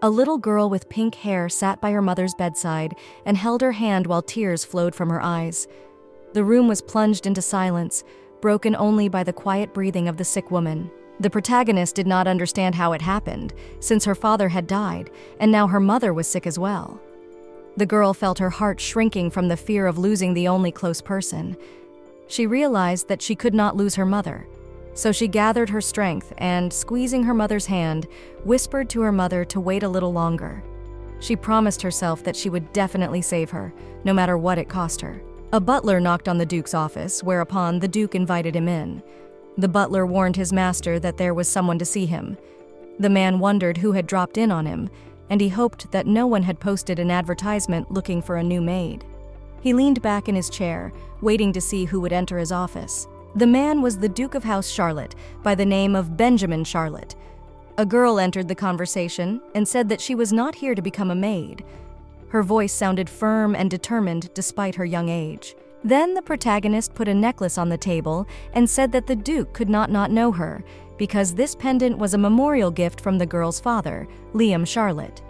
A little girl with pink hair sat by her mother's bedside and held her hand while tears flowed from her eyes. The room was plunged into silence, broken only by the quiet breathing of the sick woman. The protagonist did not understand how it happened, since her father had died, and now her mother was sick as well. The girl felt her heart shrinking from the fear of losing the only close person. She realized that she could not lose her mother. So she gathered her strength and, squeezing her mother's hand, whispered to her mother to wait a little longer. She promised herself that she would definitely save her, no matter what it cost her. A butler knocked on the Duke's office, whereupon the Duke invited him in. The butler warned his master that there was someone to see him. The man wondered who had dropped in on him, and he hoped that no one had posted an advertisement looking for a new maid. He leaned back in his chair, waiting to see who would enter his office. The man was the Duke of House Charlotte, by the name of Benjamin Charlotte. A girl entered the conversation and said that she was not here to become a maid. Her voice sounded firm and determined despite her young age. Then the protagonist put a necklace on the table and said that the Duke could not know her, because this pendant was a memorial gift from the girl's father, Liam Charlotte.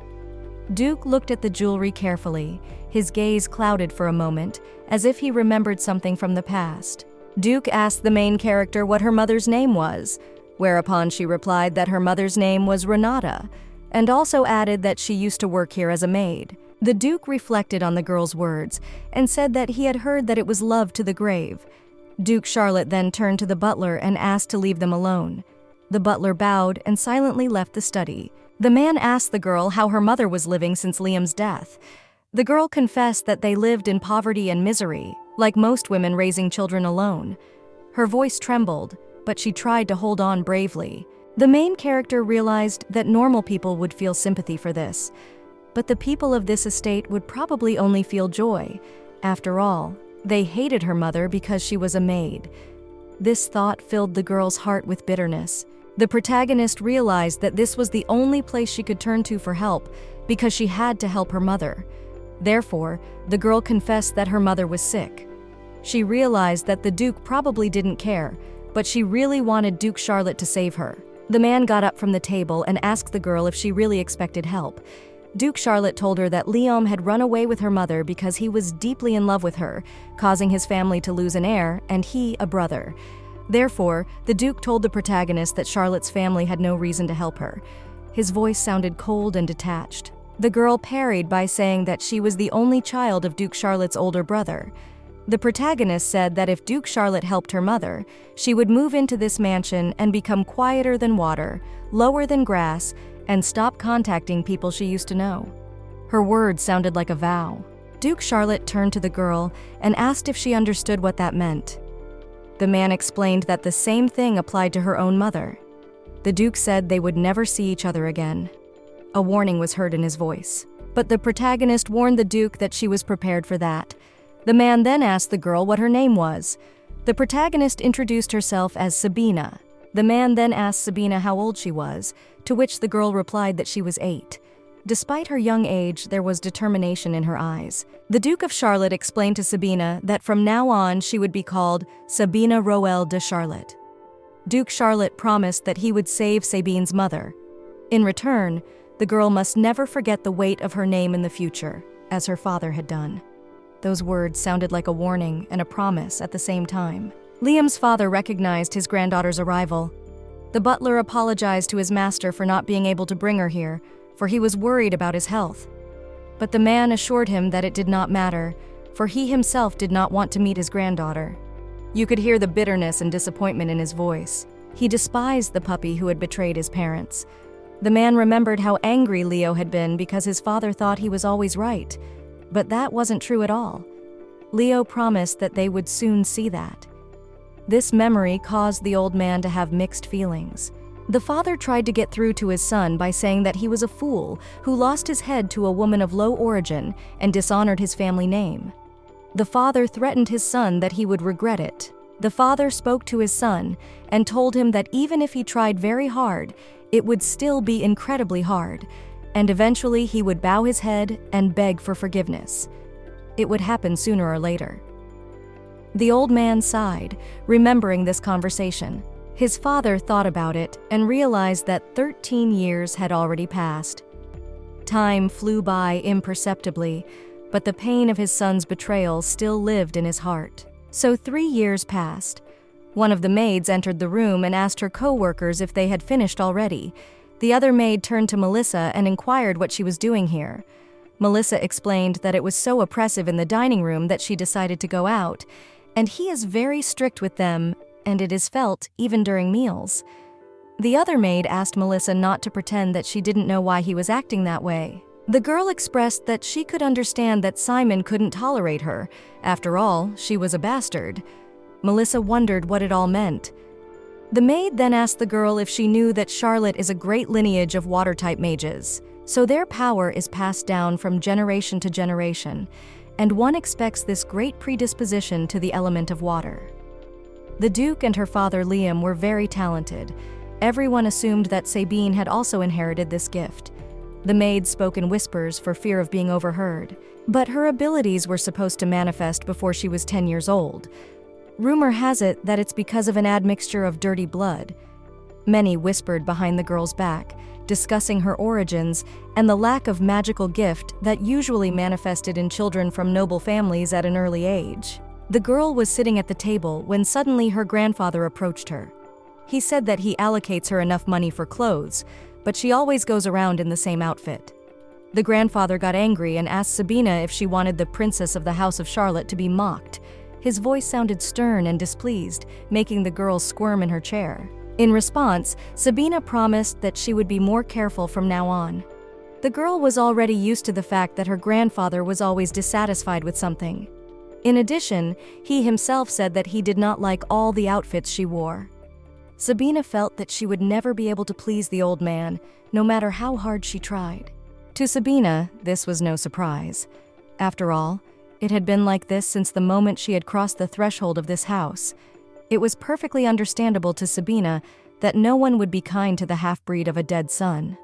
Duke looked at the jewelry carefully, his gaze clouded for a moment, as if he remembered something from the past. Duke asked the main character what her mother's name was, whereupon she replied that her mother's name was Renata, and also added that she used to work here as a maid. The Duke reflected on the girl's words and said that he had heard that it was love to the grave. Duke Charlotte then turned to the butler and asked to leave them alone. The butler bowed and silently left the study. The man asked the girl how her mother was living since Liam's death. The girl confessed that they lived in poverty and misery, like most women raising children alone. Her voice trembled, but she tried to hold on bravely. The main character realized that normal people would feel sympathy for this, but the people of this estate would probably only feel joy. After all, they hated her mother because she was a maid. This thought filled the girl's heart with bitterness. The protagonist realized that this was the only place she could turn to for help, because she had to help her mother. Therefore, the girl confessed that her mother was sick. She realized that the Duke probably didn't care, but she really wanted Duke Charlotte to save her. The man got up from the table and asked the girl if she really expected help. Duke Charlotte told her that Liam had run away with her mother because he was deeply in love with her, causing his family to lose an heir and he a brother. Therefore, the Duke told the protagonist that Charlotte's family had no reason to help her. His voice sounded cold and detached. The girl parried by saying that she was the only child of Duke Charlotte's older brother. The protagonist said that if Duke Charlotte helped her mother, she would move into this mansion and become quieter than water, lower than grass, and stop contacting people she used to know. Her words sounded like a vow. Duke Charlotte turned to the girl and asked if she understood what that meant. The man explained that the same thing applied to her own mother. The Duke said they would never see each other again. A warning was heard in his voice, but the protagonist warned the Duke that she was prepared for that. The man then asked the girl what her name was. The protagonist introduced herself as Sabina. The man then asked Sabina how old she was, to which the girl replied that she was 8. Despite her young age, there was determination in her eyes. The Duke of Charlotte explained to Sabina that from now on she would be called Sabina Roel de Charlotte. Duke Charlotte promised that he would save Sabine's mother. In return, the girl must never forget the weight of her name in the future, as her father had done. Those words sounded like a warning and a promise at the same time. Liam's father recognized his granddaughter's arrival. The butler apologized to his master for not being able to bring her here, for he was worried about his health. But the man assured him that it did not matter, for he himself did not want to meet his granddaughter. You could hear the bitterness and disappointment in his voice. He despised the puppy who had betrayed his parents. The man remembered how angry Leo had been because his father thought he was always right. But that wasn't true at all. Leo promised that they would soon see that. This memory caused the old man to have mixed feelings. The father tried to get through to his son by saying that he was a fool who lost his head to a woman of low origin and dishonored his family name. The father threatened his son that he would regret it. The father spoke to his son and told him that even if he tried very hard, it would still be incredibly hard, and eventually he would bow his head and beg for forgiveness. It would happen sooner or later. The old man sighed, remembering this conversation. His father thought about it and realized that 13 years had already passed. Time flew by imperceptibly, but the pain of his son's betrayal still lived in his heart. So 3 years passed. One of the maids entered the room and asked her co-workers if they had finished already. The other maid turned to Melissa and inquired what she was doing here. Melissa explained that it was so oppressive in the dining room that she decided to go out, and he is very strict with them, and it is felt even during meals. The other maid asked Melissa not to pretend that she didn't know why he was acting that way. The girl expressed that she could understand that Simon couldn't tolerate her. After all, she was a bastard. Melissa wondered what it all meant. The maid then asked the girl if she knew that Charlotte is a great lineage of water-type mages, so their power is passed down from generation to generation, and one expects this great predisposition to the element of water. The Duke and her father Liam were very talented. Everyone assumed that Sabine had also inherited this gift. The maid spoke in whispers for fear of being overheard, but her abilities were supposed to manifest before she was 10 years old. Rumor has it that it's because of an admixture of dirty blood. Many whispered behind the girl's back, discussing her origins and the lack of magical gift that usually manifested in children from noble families at an early age. The girl was sitting at the table when suddenly her grandfather approached her. He said that he allocates her enough money for clothes, but she always goes around in the same outfit. The grandfather got angry and asked Sabina if she wanted the princess of the House of Charlotte to be mocked. His voice sounded stern and displeased, making the girl squirm in her chair. In response, Sabina promised that she would be more careful from now on. The girl was already used to the fact that her grandfather was always dissatisfied with something. In addition, he himself said that he did not like all the outfits she wore. Sabina felt that she would never be able to please the old man, no matter how hard she tried. To Sabina, this was no surprise. After all, it had been like this since the moment she had crossed the threshold of this house. It was perfectly understandable to Sabina that no one would be kind to the half-breed of a dead son.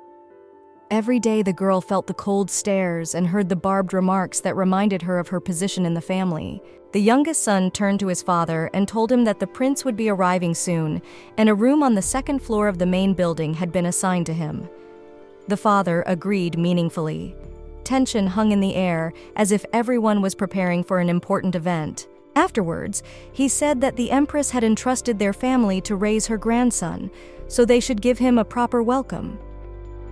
Every day the girl felt the cold stares and heard the barbed remarks that reminded her of her position in the family. The youngest son turned to his father and told him that the prince would be arriving soon, and a room on the second floor of the main building had been assigned to him. The father agreed meaningfully. Tension hung in the air, as if everyone was preparing for an important event. Afterwards, he said that the Empress had entrusted their family to raise her grandson, so they should give him a proper welcome.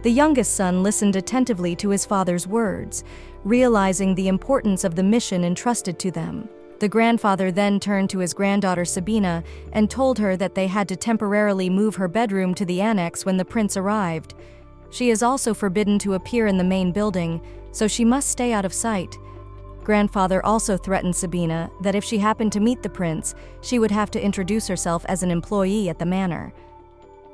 The youngest son listened attentively to his father's words, realizing the importance of the mission entrusted to them. The grandfather then turned to his granddaughter Sabina and told her that they had to temporarily move her bedroom to the annex when the prince arrived. She is also forbidden to appear in the main building, so she must stay out of sight. Grandfather also threatened Sabina that if she happened to meet the prince, she would have to introduce herself as an employee at the manor.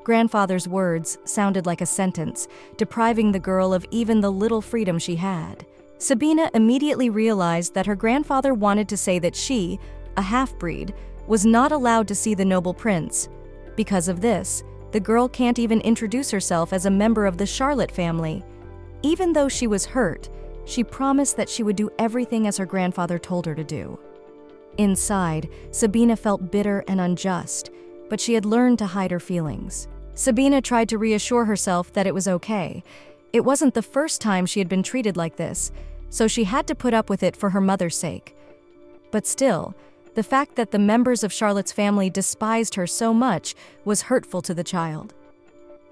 Grandfather's words sounded like a sentence, depriving the girl of even the little freedom she had. Sabina immediately realized that her grandfather wanted to say that she, a half-breed, was not allowed to see the noble prince. Because of this, the girl can't even introduce herself as a member of the Charlotte family. Even though she was hurt, she promised that she would do everything as her grandfather told her to do. Inside, Sabina felt bitter and unjust, but she had learned to hide her feelings. Sabina tried to reassure herself that it was okay. It wasn't the first time she had been treated like this, so she had to put up with it for her mother's sake. But still, the fact that the members of Charlotte's family despised her so much was hurtful to the child.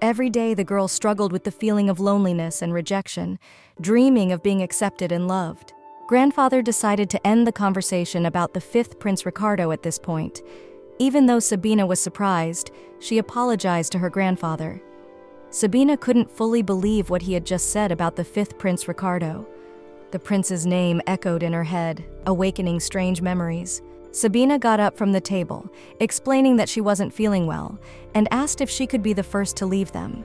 Every day the girl struggled with the feeling of loneliness and rejection, dreaming of being accepted and loved. Grandfather decided to end the conversation about the fifth Prince Ricardo at this point. Even though Sabina was surprised, she apologized to her grandfather. Sabina couldn't fully believe what he had just said about the fifth Prince Ricardo. The prince's name echoed in her head, awakening strange memories. Sabina got up from the table, explaining that she wasn't feeling well, and asked if she could be the first to leave them.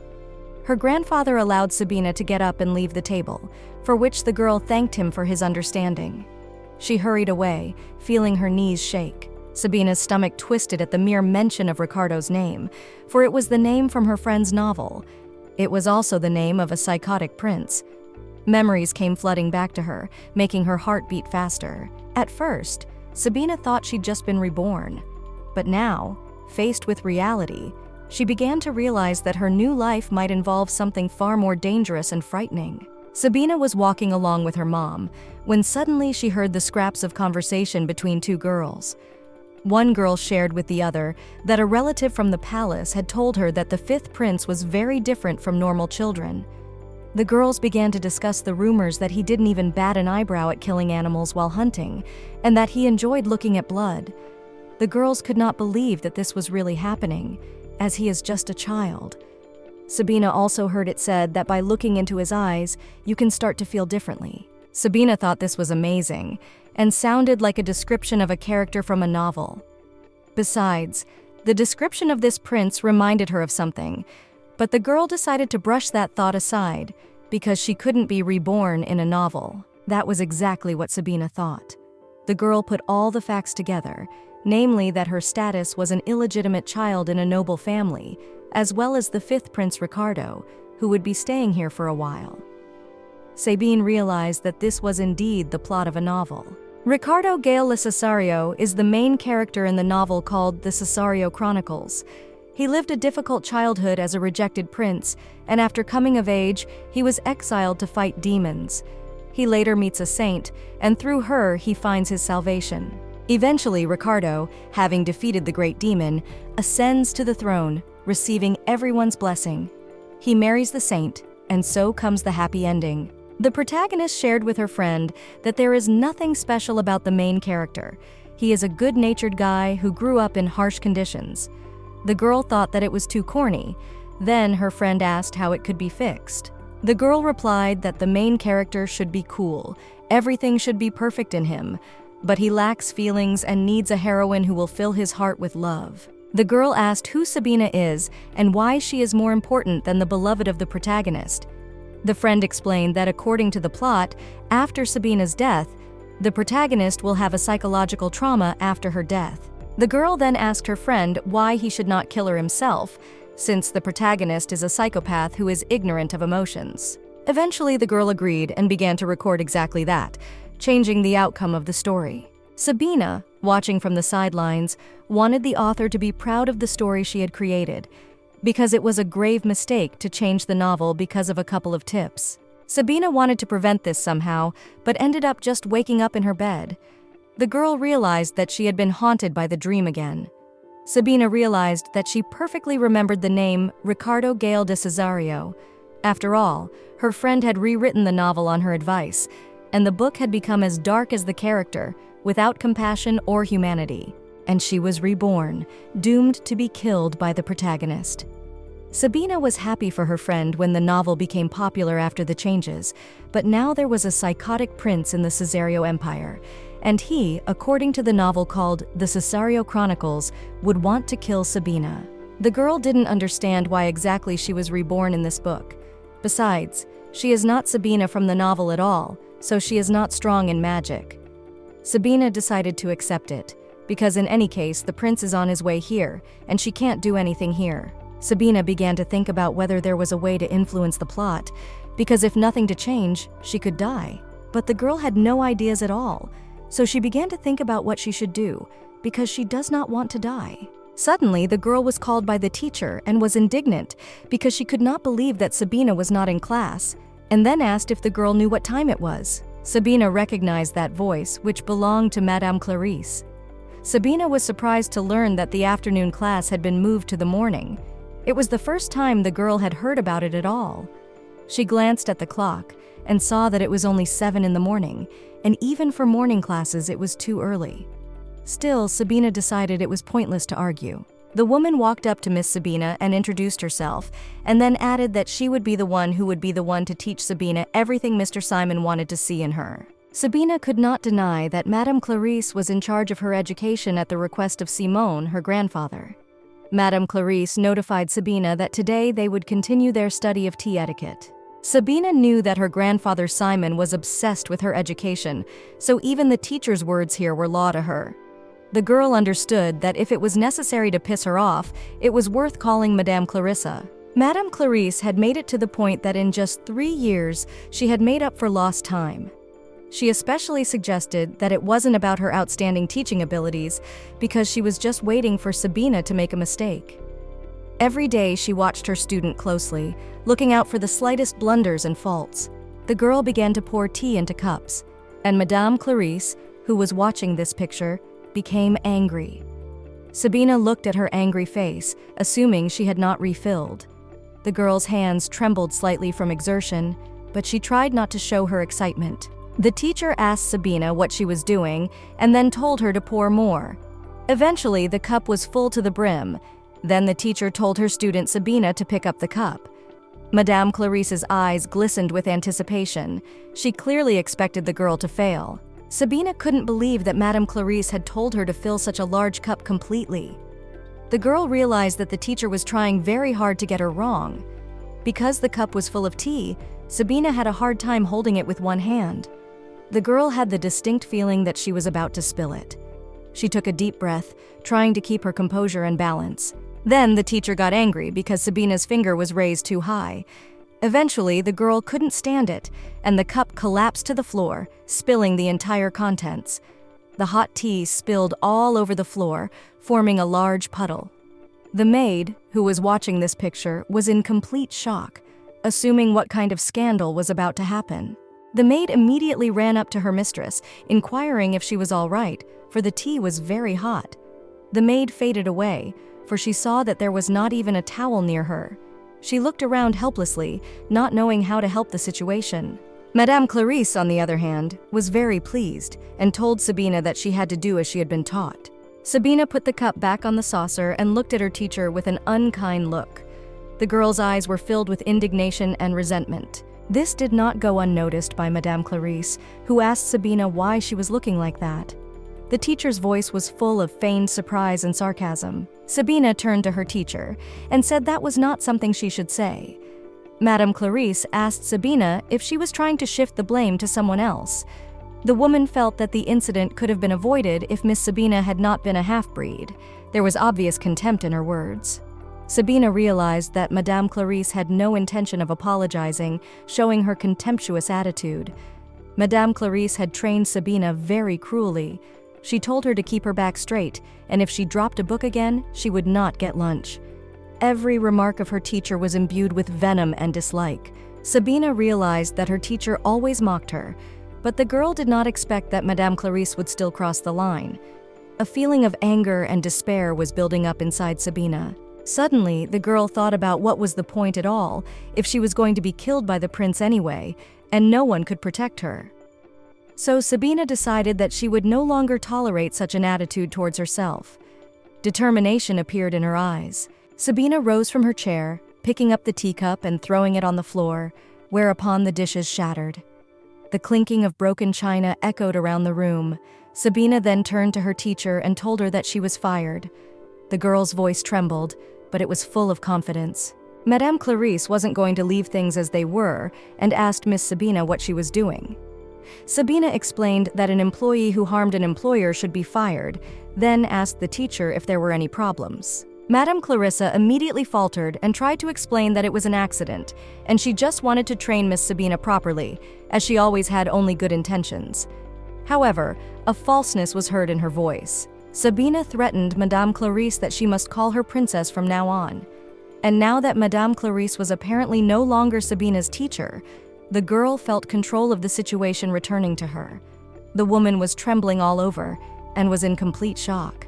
Her grandfather allowed Sabina to get up and leave the table, for which the girl thanked him for his understanding. She hurried away, feeling her knees shake. Sabina's stomach twisted at the mere mention of Ricardo's name, for it was the name from her friend's novel. It was also the name of a psychotic prince. Memories came flooding back to her, making her heart beat faster. At first, Sabina thought she'd just been reborn. But now, faced with reality, she began to realize that her new life might involve something far more dangerous and frightening. Sabina was walking along with her mom when suddenly she heard the scraps of conversation between two girls. One girl shared with the other that a relative from the palace had told her that the fifth prince was very different from normal children. The girls began to discuss the rumors that he didn't even bat an eyebrow at killing animals while hunting, and that he enjoyed looking at blood. The girls could not believe that this was really happening, as he is just a child. Sabina also heard it said that by looking into his eyes, you can start to feel differently. Sabina thought this was amazing, and sounded like a description of a character from a novel. Besides, the description of this prince reminded her of something, but the girl decided to brush that thought aside because she couldn't be reborn in a novel. That was exactly what Sabina thought. The girl put all the facts together, namely that her status was an illegitimate child in a noble family, as well as the fifth Prince Ricardo, who would be staying here for a while. Sabine realized that this was indeed the plot of a novel. Ricardo Gale Cesario is the main character in the novel called The Cesario Chronicles. He lived a difficult childhood as a rejected prince, and after coming of age, he was exiled to fight demons. He later meets a saint, and through her, he finds his salvation. Eventually, Ricardo, having defeated the great demon, ascends to the throne, receiving everyone's blessing. He marries the saint, and so comes the happy ending. The protagonist shared with her friend that there is nothing special about the main character. He is a good-natured guy who grew up in harsh conditions. The girl thought that it was too corny. Then her friend asked how it could be fixed. The girl replied that the main character should be cool, everything should be perfect in him, but he lacks feelings and needs a heroine who will fill his heart with love. The girl asked who Sabina is and why she is more important than the beloved of the protagonist. The friend explained that according to the plot, after Sabina's death, the protagonist will have a psychological trauma after her death. The girl then asked her friend why he should not kill her himself, since the protagonist is a psychopath who is ignorant of emotions. Eventually, the girl agreed and began to record exactly that, changing the outcome of the story. Sabina, watching from the sidelines, wanted the author to be proud of the story she had created, because it was a grave mistake to change the novel because of a couple of tips. Sabina wanted to prevent this somehow, but ended up just waking up in her bed. The girl realized that she had been haunted by the dream again. Sabina realized that she perfectly remembered the name Ricardo Gale de Cesario. After all, her friend had rewritten the novel on her advice, and the book had become as dark as the character, without compassion or humanity. And she was reborn, doomed to be killed by the protagonist. Sabina was happy for her friend when the novel became popular after the changes, but now there was a psychotic prince in the Cesario Empire, and he, according to the novel called The Cesario Chronicles, would want to kill Sabina. The girl didn't understand why exactly she was reborn in this book. Besides, she is not Sabina from the novel at all, so she is not strong in magic. Sabina decided to accept it, because in any case the prince is on his way here, and she can't do anything here. Sabina began to think about whether there was a way to influence the plot, because if nothing to change, she could die. But the girl had no ideas at all, so she began to think about what she should do, because she does not want to die. Suddenly, the girl was called by the teacher and was indignant because she could not believe that Sabina was not in class, and then asked if the girl knew what time it was. Sabina recognized that voice, which belonged to Madame Clarice. Sabina was surprised to learn that the afternoon class had been moved to the morning. It was the first time the girl had heard about it at all. She glanced at the clock and saw that it was only 7 in the morning, and even for morning classes it was too early. Still, Sabina decided it was pointless to argue. The woman walked up to Miss Sabina and introduced herself, and then added that she would be the one who would be the one to teach Sabina everything Mr. Simon wanted to see in her. Sabina could not deny that Madame Clarice was in charge of her education at the request of Simon, her grandfather. Madame Clarice notified Sabina that today they would continue their study of tea etiquette. Sabina knew that her grandfather Simon was obsessed with her education, so even the teacher's words here were law to her. The girl understood that if it was necessary to piss her off, it was worth calling Madame Clarissa. Madame Clarice had made it to the point that in just 3 years, she had made up for lost time. She especially suggested that it wasn't about her outstanding teaching abilities, because she was just waiting for Sabina to make a mistake. Every day she watched her student closely, looking out for the slightest blunders and faults. The girl began to pour tea into cups, and Madame Clarice, who was watching this picture, became angry. Sabina looked at her angry face, assuming she had not refilled. The girl's hands trembled slightly from exertion, but she tried not to show her excitement. The teacher asked Sabina what she was doing and then told her to pour more. Eventually, the cup was full to the brim. Then the teacher told her student Sabina to pick up the cup. Madame Clarice's eyes glistened with anticipation. She clearly expected the girl to fail. Sabina couldn't believe that Madame Clarice had told her to fill such a large cup completely. The girl realized that the teacher was trying very hard to get her wrong. Because the cup was full of tea, Sabina had a hard time holding it with one hand. The girl had the distinct feeling that she was about to spill it. She took a deep breath, trying to keep her composure and balance. Then the teacher got angry because Sabina's finger was raised too high. Eventually, the girl couldn't stand it, and the cup collapsed to the floor, spilling the entire contents. The hot tea spilled all over the floor, forming a large puddle. The maid, who was watching this picture, was in complete shock, assuming what kind of scandal was about to happen. The maid immediately ran up to her mistress, inquiring if she was all right, for the tea was very hot. The maid faded away, for she saw that there was not even a towel near her. She looked around helplessly, not knowing how to help the situation. Madame Clarice, on the other hand, was very pleased and told Sabina that she had to do as she had been taught. Sabina put the cup back on the saucer and looked at her teacher with an unkind look. The girl's eyes were filled with indignation and resentment. This did not go unnoticed by Madame Clarice, who asked Sabina why she was looking like that. The teacher's voice was full of feigned surprise and sarcasm. Sabina turned to her teacher and said that was not something she should say. Madame Clarice asked Sabina if she was trying to shift the blame to someone else. The woman felt that the incident could have been avoided if Miss Sabina had not been a half-breed. There was obvious contempt in her words. Sabina realized that Madame Clarice had no intention of apologizing, showing her contemptuous attitude. Madame Clarice had trained Sabina very cruelly. She told her to keep her back straight, and if she dropped a book again, she would not get lunch. Every remark of her teacher was imbued with venom and dislike. Sabina realized that her teacher always mocked her, but the girl did not expect that Madame Clarice would still cross the line. A feeling of anger and despair was building up inside Sabina. Suddenly, the girl thought about what was the point at all if she was going to be killed by the prince anyway, and no one could protect her. So Sabina decided that she would no longer tolerate such an attitude towards herself. Determination appeared in her eyes. Sabina rose from her chair, picking up the teacup and throwing it on the floor, whereupon the dishes shattered. The clinking of broken china echoed around the room. Sabina then turned to her teacher and told her that she was fired. The girl's voice trembled, but it was full of confidence. Madame Clarice wasn't going to leave things as they were and asked Miss Sabina what she was doing. Sabina explained that an employee who harmed an employer should be fired, then asked the teacher if there were any problems. Madame Clarissa immediately faltered and tried to explain that it was an accident, and she just wanted to train Miss Sabina properly, as she always had only good intentions. However, a falseness was heard in her voice. Sabina threatened Madame Clarice that she must call her princess from now on. And now that Madame Clarice was apparently no longer Sabina's teacher, the girl felt control of the situation returning to her. The woman was trembling all over and was in complete shock.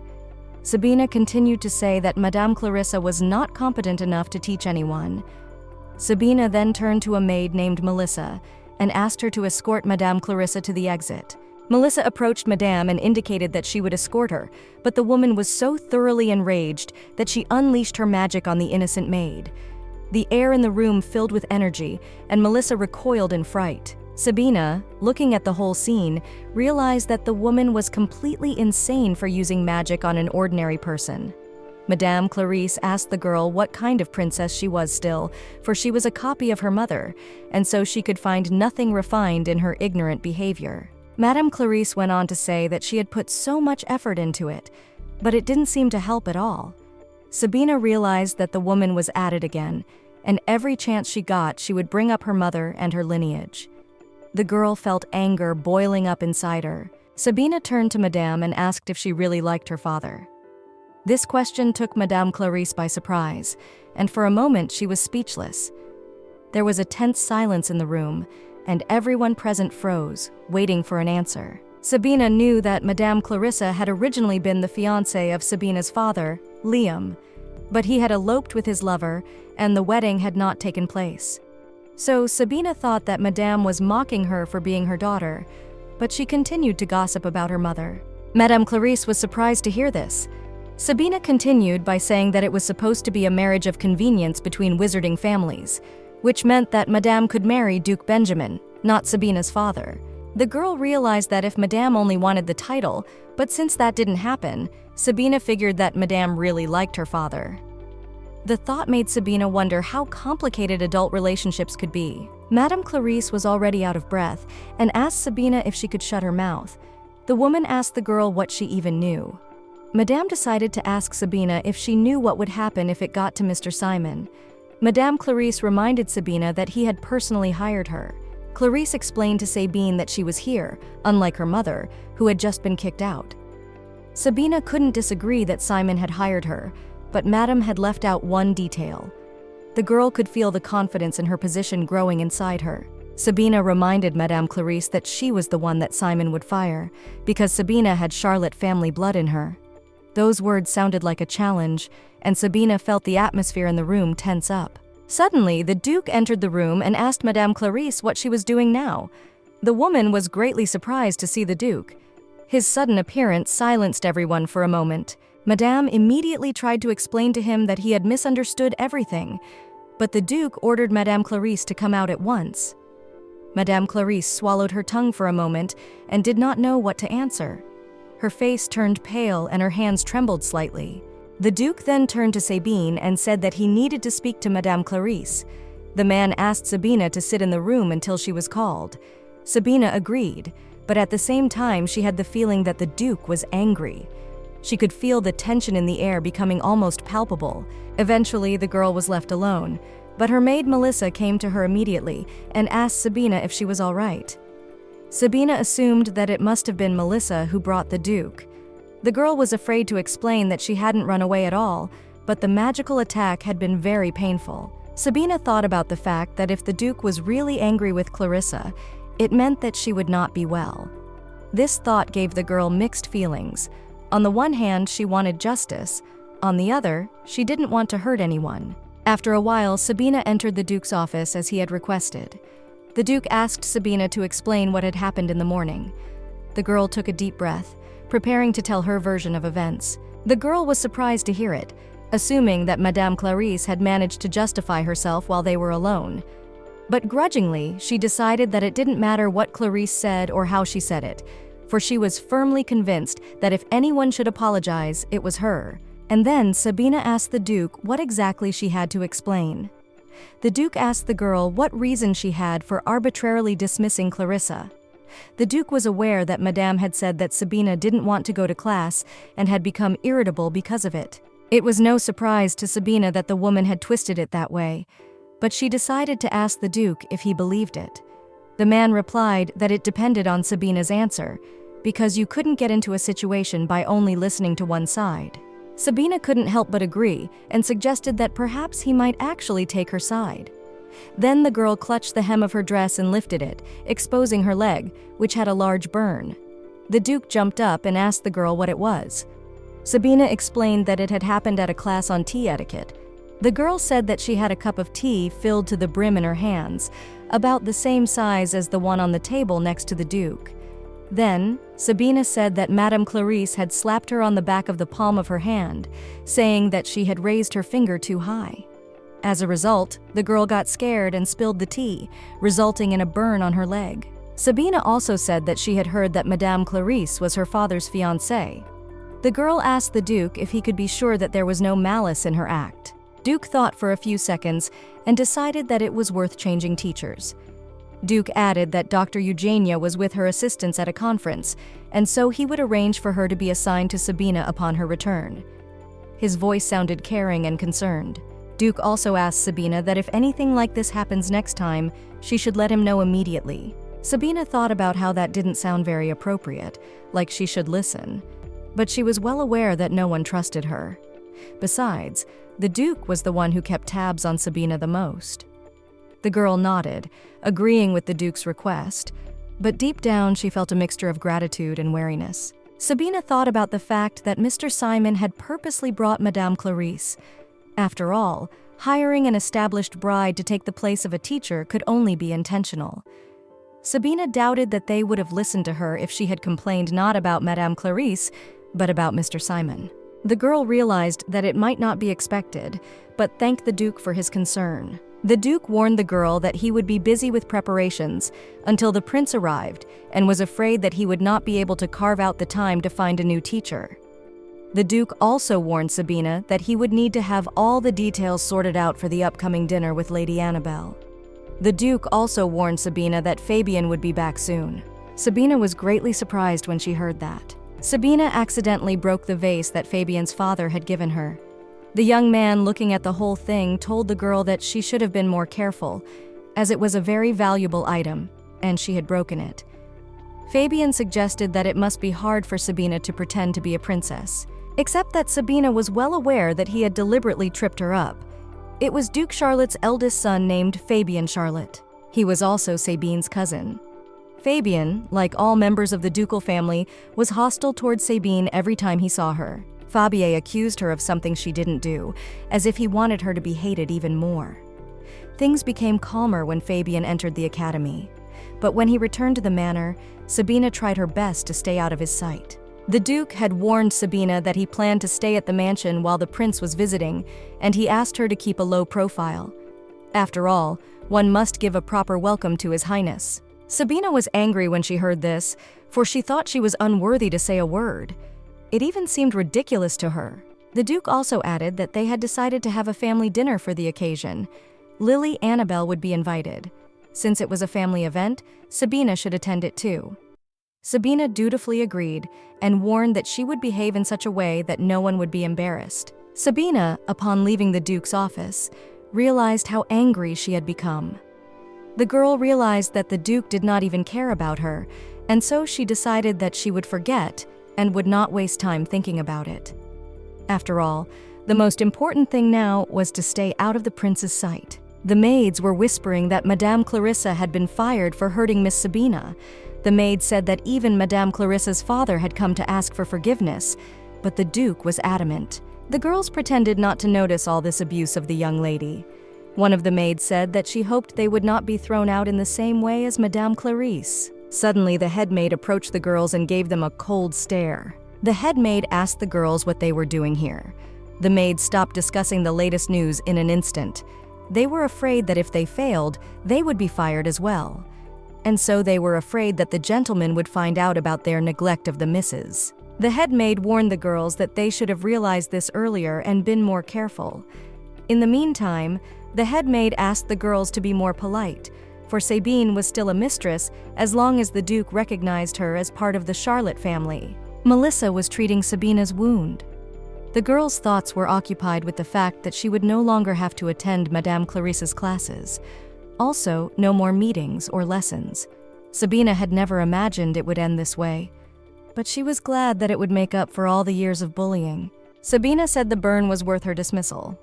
Sabina continued to say that Madame Clarissa was not competent enough to teach anyone. Sabina then turned to a maid named Melissa and asked her to escort Madame Clarissa to the exit. Melissa approached Madame and indicated that she would escort her, but the woman was so thoroughly enraged that she unleashed her magic on the innocent maid. The air in the room filled with energy, and Melissa recoiled in fright. Sabina, looking at the whole scene, realized that the woman was completely insane for using magic on an ordinary person. Madame Clarice asked the girl what kind of princess she was still, for she was a copy of her mother, and so she could find nothing refined in her ignorant behavior. Madame Clarice went on to say that she had put so much effort into it, but it didn't seem to help at all. Sabina realized that the woman was at it again, and every chance she got, she would bring up her mother and her lineage. The girl felt anger boiling up inside her. Sabina turned to Madame and asked if she really liked her father. This question took Madame Clarice by surprise, and for a moment she was speechless. There was a tense silence in the room, and everyone present froze, waiting for an answer. Sabina knew that Madame Clarissa had originally been the fiancé of Sabina's father, Liam, but he had eloped with his lover, and the wedding had not taken place. So Sabina thought that Madame was mocking her for being her daughter, but she continued to gossip about her mother. Madame Clarisse was surprised to hear this. Sabina continued by saying that it was supposed to be a marriage of convenience between wizarding families, which meant that Madame could marry Duke Benjamin, not Sabina's father. The girl realized that if Madame only wanted the title, but since that didn't happen, Sabina figured that Madame really liked her father. The thought made Sabina wonder how complicated adult relationships could be. Madame Clarisse was already out of breath and asked Sabina if she could shut her mouth. The woman asked the girl what she even knew. Madame decided to ask Sabina if she knew what would happen if it got to Mr. Simon. Madame Clarisse reminded Sabina that he had personally hired her. Clarisse explained to Sabine that she was here, unlike her mother, who had just been kicked out. Sabina couldn't disagree that Simon had hired her, but Madame had left out one detail. The girl could feel the confidence in her position growing inside her. Sabina reminded Madame Clarisse that she was the one that Simon would fire, because Sabina had Charlotte family blood in her. Those words sounded like a challenge, and Sabina felt the atmosphere in the room tense up. Suddenly, the Duke entered the room and asked Madame Clarisse what she was doing now. The woman was greatly surprised to see the Duke. His sudden appearance silenced everyone for a moment. Madame immediately tried to explain to him that he had misunderstood everything, but the Duke ordered Madame Clarisse to come out at once. Madame Clarisse swallowed her tongue for a moment and did not know what to answer. Her face turned pale and her hands trembled slightly. The Duke then turned to Sabine and said that he needed to speak to Madame Clarisse. The man asked Sabina to sit in the room until she was called. Sabina agreed, but at the same time she had the feeling that the Duke was angry. She could feel the tension in the air becoming almost palpable. Eventually, the girl was left alone, but her maid Melissa came to her immediately and asked Sabina if she was all right. Sabina assumed that it must have been Melissa who brought the Duke. The girl was afraid to explain that she hadn't run away at all, but the magical attack had been very painful. Sabina thought about the fact that if the Duke was really angry with Clarissa, it meant that she would not be well. This thought gave the girl mixed feelings. On the one hand, she wanted justice. On the other, she didn't want to hurt anyone. After a while, Sabina entered the Duke's office as he had requested. The Duke asked Sabina to explain what had happened in the morning. The girl took a deep breath, preparing to tell her version of events. The girl was surprised to hear it, assuming that Madame Clarisse had managed to justify herself while they were alone. But grudgingly, she decided that it didn't matter what Clarisse said or how she said it, for she was firmly convinced that if anyone should apologize, it was her. And then Sabina asked the Duke what exactly she had to explain. The Duke asked the girl what reason she had for arbitrarily dismissing Clarissa. The Duke was aware that Madame had said that Sabina didn't want to go to class and had become irritable because of it. It was no surprise to Sabina that the woman had twisted it that way, but she decided to ask the Duke if he believed it. The man replied that it depended on Sabina's answer, because you couldn't get into a situation by only listening to one side. Sabina couldn't help but agree and suggested that perhaps he might actually take her side. Then the girl clutched the hem of her dress and lifted it, exposing her leg, which had a large burn. The Duke jumped up and asked the girl what it was. Sabina explained that it had happened at a class on tea etiquette. The girl said that she had a cup of tea filled to the brim in her hands, about the same size as the one on the table next to the Duke. Then, Sabina said that Madame Clarisse had slapped her on the back of the palm of her hand, saying that she had raised her finger too high. As a result, the girl got scared and spilled the tea, resulting in a burn on her leg. Sabina also said that she had heard that Madame Clarisse was her father's fiancée. The girl asked the Duke if he could be sure that there was no malice in her act. Duke thought for a few seconds and decided that it was worth changing teachers. Duke added that Dr. Eugenia was with her assistants at a conference, and so he would arrange for her to be assigned to Sabina upon her return. His voice sounded caring and concerned. Duke also asked Sabina that if anything like this happens next time, she should let him know immediately. Sabina thought about how that didn't sound very appropriate, like she should listen, but she was well aware that no one trusted her. Besides, the Duke was the one who kept tabs on Sabina the most. The girl nodded, agreeing with the Duke's request, but deep down she felt a mixture of gratitude and wariness. Sabina thought about the fact that Mr. Simon had purposely brought Madame Clarice. After all, hiring an established bride to take the place of a teacher could only be intentional. Sabina doubted that they would have listened to her if she had complained not about Madame Clarice, but about Mr. Simon. The girl realized that it might not be expected, but thanked the Duke for his concern. The Duke warned the girl that he would be busy with preparations until the prince arrived and was afraid that he would not be able to carve out the time to find a new teacher. The Duke also warned Sabina that he would need to have all the details sorted out for the upcoming dinner with Lady Annabelle. The Duke also warned Sabina that Fabian would be back soon. Sabina was greatly surprised when she heard that. Sabina accidentally broke the vase that Fabian's father had given her. The young man, looking at the whole thing, told the girl that she should have been more careful, as it was a very valuable item, and she had broken it. Fabian suggested that it must be hard for Sabina to pretend to be a princess, except that Sabina was well aware that he had deliberately tripped her up. It was Duke Charlotte's eldest son named Fabian Charlotte. He was also Sabine's cousin. Fabian, like all members of the ducal family, was hostile towards Sabine every time he saw her. Fabien accused her of something she didn't do, as if he wanted her to be hated even more. Things became calmer when Fabian entered the academy, but when he returned to the manor, Sabina tried her best to stay out of his sight. The Duke had warned Sabina that he planned to stay at the mansion while the prince was visiting, and he asked her to keep a low profile. After all, one must give a proper welcome to His Highness. Sabina was angry when she heard this, for she thought she was unworthy to say a word. It even seemed ridiculous to her. The Duke also added that they had decided to have a family dinner for the occasion. Lily Annabelle would be invited. Since it was a family event, Sabina should attend it too. Sabina dutifully agreed and warned that she would behave in such a way that no one would be embarrassed. Sabina, upon leaving the Duke's office, realized how angry she had become. The girl realized that the Duke did not even care about her, and so she decided that she would forget and would not waste time thinking about it. After all, the most important thing now was to stay out of the prince's sight. The maids were whispering that Madame Clarissa had been fired for hurting Miss Sabina. The maids said that even Madame Clarissa's father had come to ask for forgiveness, but the Duke was adamant. The girls pretended not to notice all this abuse of the young lady. One of the maids said that she hoped they would not be thrown out in the same way as Madame Clarice. Suddenly, the head maid approached the girls and gave them a cold stare. The head maid asked the girls what they were doing here. The maids stopped discussing the latest news in an instant. They were afraid that if they failed, they would be fired as well. And so they were afraid that the gentleman would find out about their neglect of the misses. The head maid warned the girls that they should have realized this earlier and been more careful. In the meantime, the head maid asked the girls to be more polite, for Sabine was still a mistress as long as the Duke recognized her as part of the Charlotte family. Melissa was treating Sabina's wound. The girls' thoughts were occupied with the fact that she would no longer have to attend Madame Clarisse's classes. Also, no more meetings or lessons. Sabina had never imagined it would end this way, but she was glad that it would make up for all the years of bullying. Sabina said the burn was worth her dismissal.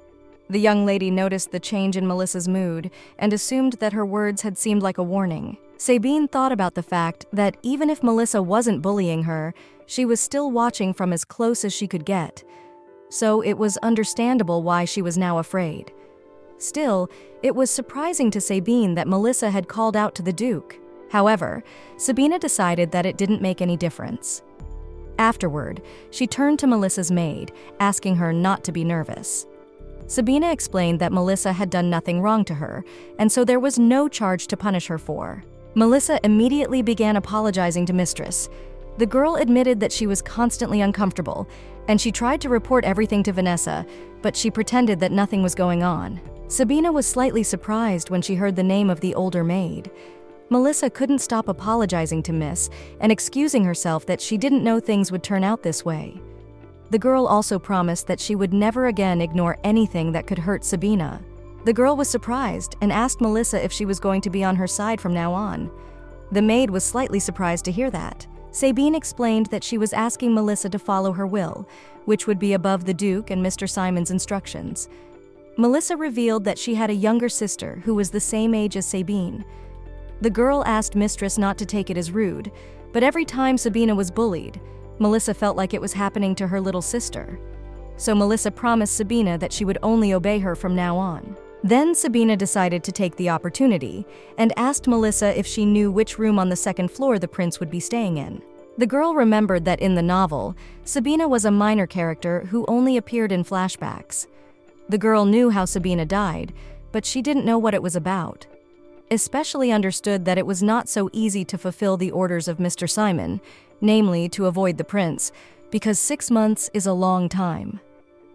The young lady noticed the change in Melissa's mood and assumed that her words had seemed like a warning. Sabine thought about the fact that even if Melissa wasn't bullying her, she was still watching from as close as she could get. So it was understandable why she was now afraid. Still, it was surprising to Sabine that Melissa had called out to the Duke. However, Sabina decided that it didn't make any difference. Afterward, she turned to Melissa's maid, asking her not to be nervous. Sabina explained that Melissa had done nothing wrong to her, and so there was no charge to punish her for. Melissa immediately began apologizing to Mistress. The girl admitted that she was constantly uncomfortable, and she tried to report everything to Vanessa, but she pretended that nothing was going on. Sabina was slightly surprised when she heard the name of the older maid. Melissa couldn't stop apologizing to Miss and excusing herself that she didn't know things would turn out this way. The girl also promised that she would never again ignore anything that could hurt Sabina. The girl was surprised and asked Melissa if she was going to be on her side from now on. The maid was slightly surprised to hear that. Sabine explained that she was asking Melissa to follow her will, which would be above the Duke and Mr. Simon's instructions. Melissa revealed that she had a younger sister who was the same age as Sabine. The girl asked Mistress not to take it as rude, but every time Sabina was bullied, Melissa felt like it was happening to her little sister. So Melissa promised Sabina that she would only obey her from now on. Then Sabina decided to take the opportunity and asked Melissa if she knew which room on the second floor the prince would be staying in. The girl remembered that in the novel, Sabina was a minor character who only appeared in flashbacks. The girl knew how Sabina died, but she didn't know what it was about. Especially understood that it was not so easy to fulfill the orders of Mr. Simon, namely to avoid the prince, because 6 months is a long time,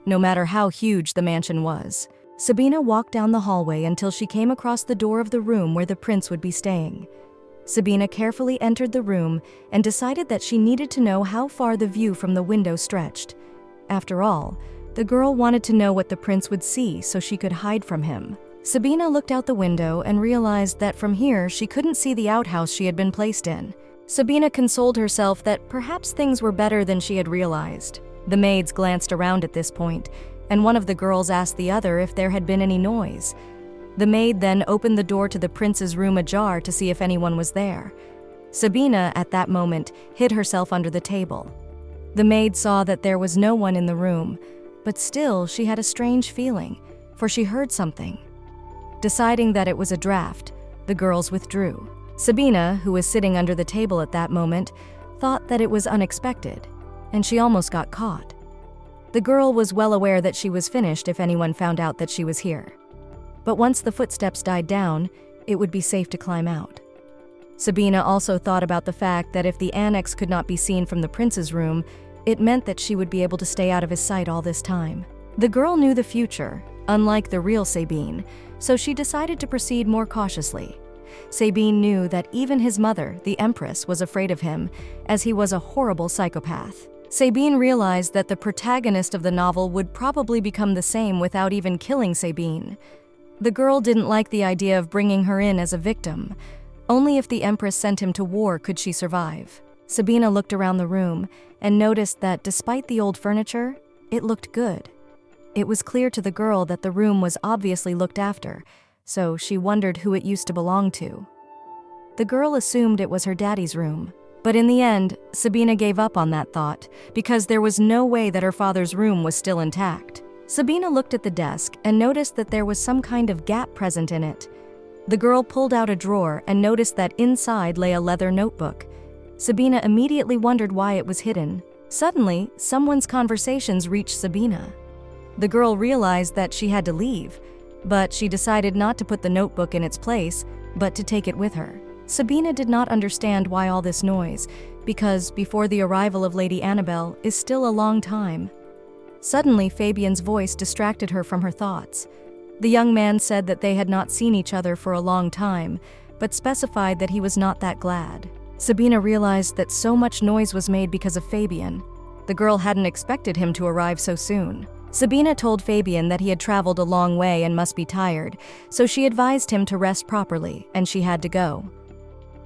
no matter how huge the mansion was. Sabina walked down the hallway until she came across the door of the room where the prince would be staying. Sabina carefully entered the room and decided that she needed to know how far the view from the window stretched. After all, the girl wanted to know what the prince would see so she could hide from him. Sabina looked out the window and realized that from here she couldn't see the outhouse she had been placed in. Sabina consoled herself that perhaps things were better than she had realized. The maids glanced around at this point, and one of the girls asked the other if there had been any noise. The maid then opened the door to the prince's room ajar to see if anyone was there. Sabina, at that moment, hid herself under the table. The maid saw that there was no one in the room, but still she had a strange feeling, for she heard something. Deciding that it was a draft, the girls withdrew. Sabina, who was sitting under the table at that moment, thought that it was unexpected, and she almost got caught. The girl was well aware that she was finished if anyone found out that she was here. But once the footsteps died down, it would be safe to climb out. Sabina also thought about the fact that if the annex could not be seen from the prince's room, it meant that she would be able to stay out of his sight all this time. The girl knew the future, unlike the real Sabine, so she decided to proceed more cautiously. Sabine knew that even his mother, the Empress, was afraid of him, as he was a horrible psychopath. Sabine realized that the protagonist of the novel would probably become the same without even killing Sabine. The girl didn't like the idea of bringing her in as a victim. Only if the Empress sent him to war could she survive. Sabina looked around the room and noticed that despite the old furniture, it looked good. It was clear to the girl that the room was obviously looked after, so she wondered who it used to belong to. The girl assumed it was her daddy's room, but in the end, Sabina gave up on that thought because there was no way that her father's room was still intact. Sabina looked at the desk and noticed that there was some kind of gap present in it. The girl pulled out a drawer and noticed that inside lay a leather notebook. Sabina immediately wondered why it was hidden. Suddenly, someone's conversations reached Sabina. The girl realized that she had to leave, but she decided not to put the notebook in its place, but to take it with her. Sabina did not understand why all this noise, because before the arrival of Lady Annabelle is still a long time. Suddenly, Fabian's voice distracted her from her thoughts. The young man said that they had not seen each other for a long time, but specified that he was not that glad. Sabina realized that so much noise was made because of Fabian. The girl hadn't expected him to arrive so soon. Sabina told Fabian that he had traveled a long way and must be tired, so she advised him to rest properly, and she had to go.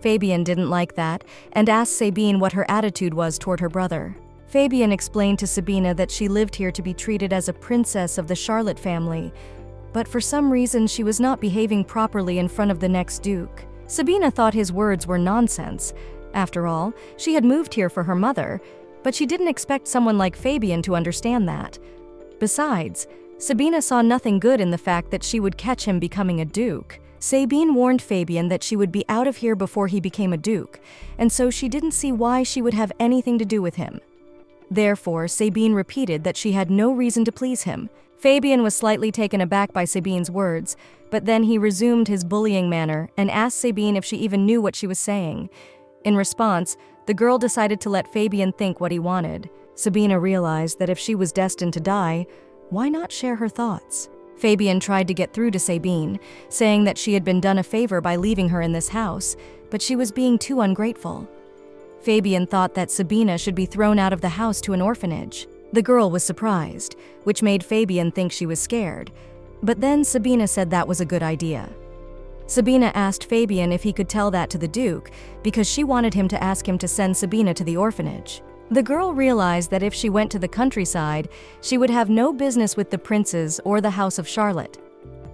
Fabian didn't like that and asked Sabine what her attitude was toward her brother. Fabian explained to Sabina that she lived here to be treated as a princess of the Charlotte family, but for some reason she was not behaving properly in front of the next duke. Sabina thought his words were nonsense. After all, she had moved here for her mother, but she didn't expect someone like Fabian to understand that. Besides, Sabina saw nothing good in the fact that she would catch him becoming a duke. Sabine warned Fabian that she would be out of here before he became a duke, and so she didn't see why she would have anything to do with him. Therefore, Sabine repeated that she had no reason to please him. Fabian was slightly taken aback by Sabine's words, but then he resumed his bullying manner and asked Sabine if she even knew what she was saying. In response, the girl decided to let Fabian think what he wanted. Sabina realized that if she was destined to die, why not share her thoughts? Fabian tried to get through to Sabine, saying that she had been done a favor by leaving her in this house, but she was being too ungrateful. Fabian thought that Sabina should be thrown out of the house to an orphanage. The girl was surprised, which made Fabian think she was scared, but then Sabina said that was a good idea. Sabina asked Fabian if he could tell that to the Duke, because she wanted him to ask him to send Sabina to the orphanage. The girl realized that if she went to the countryside, she would have no business with the princes or the house of Charlotte.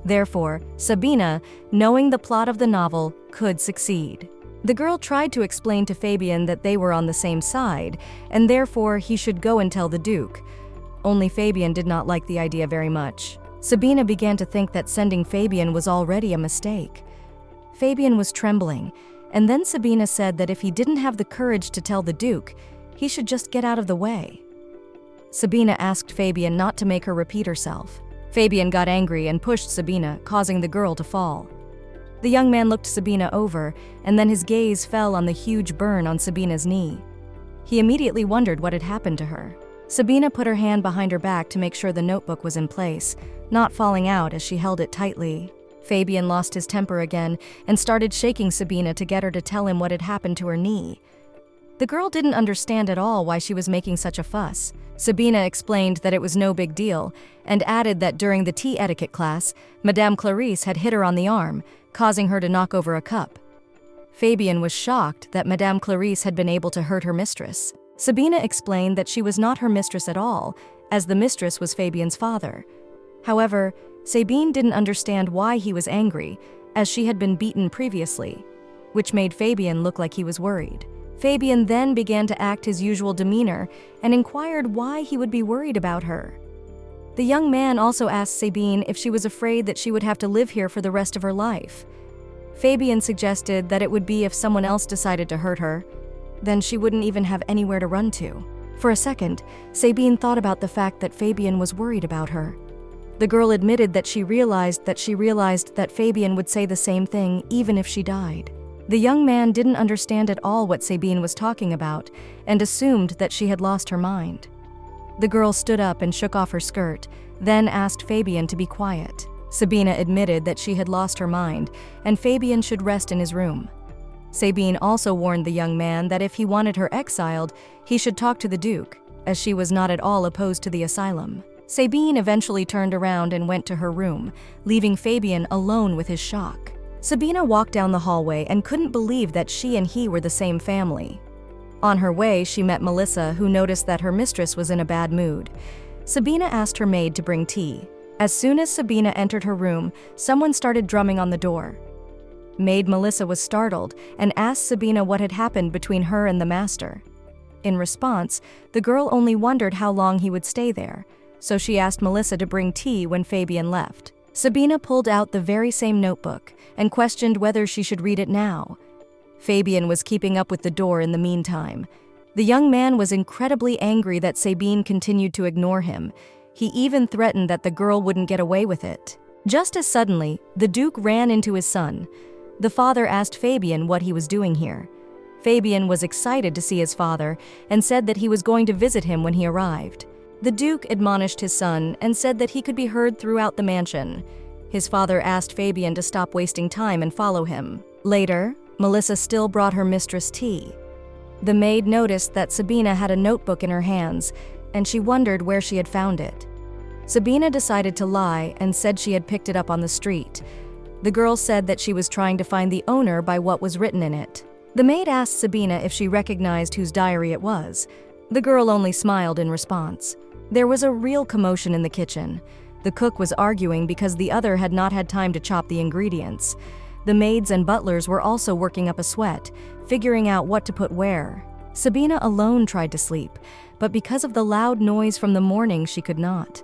Therefore, Sabina, knowing the plot of the novel, could succeed. The girl tried to explain to Fabian that they were on the same side, and therefore he should go and tell the Duke. Only Fabian did not like the idea very much. Sabina began to think that sending Fabian was already a mistake. Fabian was trembling, and then Sabina said that if he didn't have the courage to tell the Duke, he should just get out of the way. Sabina asked Fabian not to make her repeat herself. Fabian got angry and pushed Sabina, causing the girl to fall. The young man looked Sabina over, and then his gaze fell on the huge burn on Sabina's knee. He immediately wondered what had happened to her. Sabina put her hand behind her back to make sure the notebook was in place, not falling out as she held it tightly. Fabian lost his temper again and started shaking Sabina to get her to tell him what had happened to her knee. The girl didn't understand at all why she was making such a fuss. Sabina explained that it was no big deal, and added that during the tea etiquette class, Madame Clarice had hit her on the arm, causing her to knock over a cup. Fabian was shocked that Madame Clarice had been able to hurt her mistress. Sabina explained that she was not her mistress at all, as the mistress was Fabian's father. However, Sabine didn't understand why he was angry, as she had been beaten previously, which made Fabian look like he was worried. Fabian then began to act his usual demeanor and inquired why he would be worried about her. The young man also asked Sabine if she was afraid that she would have to live here for the rest of her life. Fabian suggested that it would be if someone else decided to hurt her, then she wouldn't even have anywhere to run to. For a second, Sabine thought about the fact that Fabian was worried about her. The girl admitted that she realized that Fabian would say the same thing even if she died. The young man didn't understand at all what Sabine was talking about and assumed that she had lost her mind. The girl stood up and shook off her skirt, then asked Fabian to be quiet. Sabina admitted that she had lost her mind and Fabian should rest in his room. Sabine also warned the young man that if he wanted her exiled, he should talk to the Duke, as she was not at all opposed to the asylum. Sabine eventually turned around and went to her room, leaving Fabian alone with his shock. Sabina walked down the hallway and couldn't believe that she and he were the same family. On her way, she met Melissa, who noticed that her mistress was in a bad mood. Sabina asked her maid to bring tea. As soon as Sabina entered her room, someone started drumming on the door. Maid Melissa was startled and asked Sabina what had happened between her and the master. In response, the girl only wondered how long he would stay there, so she asked Melissa to bring tea when Fabian left. Sabina pulled out the very same notebook and questioned whether she should read it now. Fabian was keeping up with the door in the meantime. The young man was incredibly angry that Sabine continued to ignore him. He even threatened that the girl wouldn't get away with it. Just as suddenly, the Duke ran into his son. The father asked Fabian what he was doing here. Fabian was excited to see his father and said that he was going to visit him when he arrived. The Duke admonished his son and said that he could be heard throughout the mansion. His father asked Fabian to stop wasting time and follow him. Later, Melissa still brought her mistress tea. The maid noticed that Sabina had a notebook in her hands, and she wondered where she had found it. Sabina decided to lie and said she had picked it up on the street. The girl said that she was trying to find the owner by what was written in it. The maid asked Sabina if she recognized whose diary it was. The girl only smiled in response. There was a real commotion in the kitchen. The cook was arguing because the other had not had time to chop the ingredients. The maids and butlers were also working up a sweat, figuring out what to put where. Sabina alone tried to sleep, but because of the loud noise from the morning, she could not.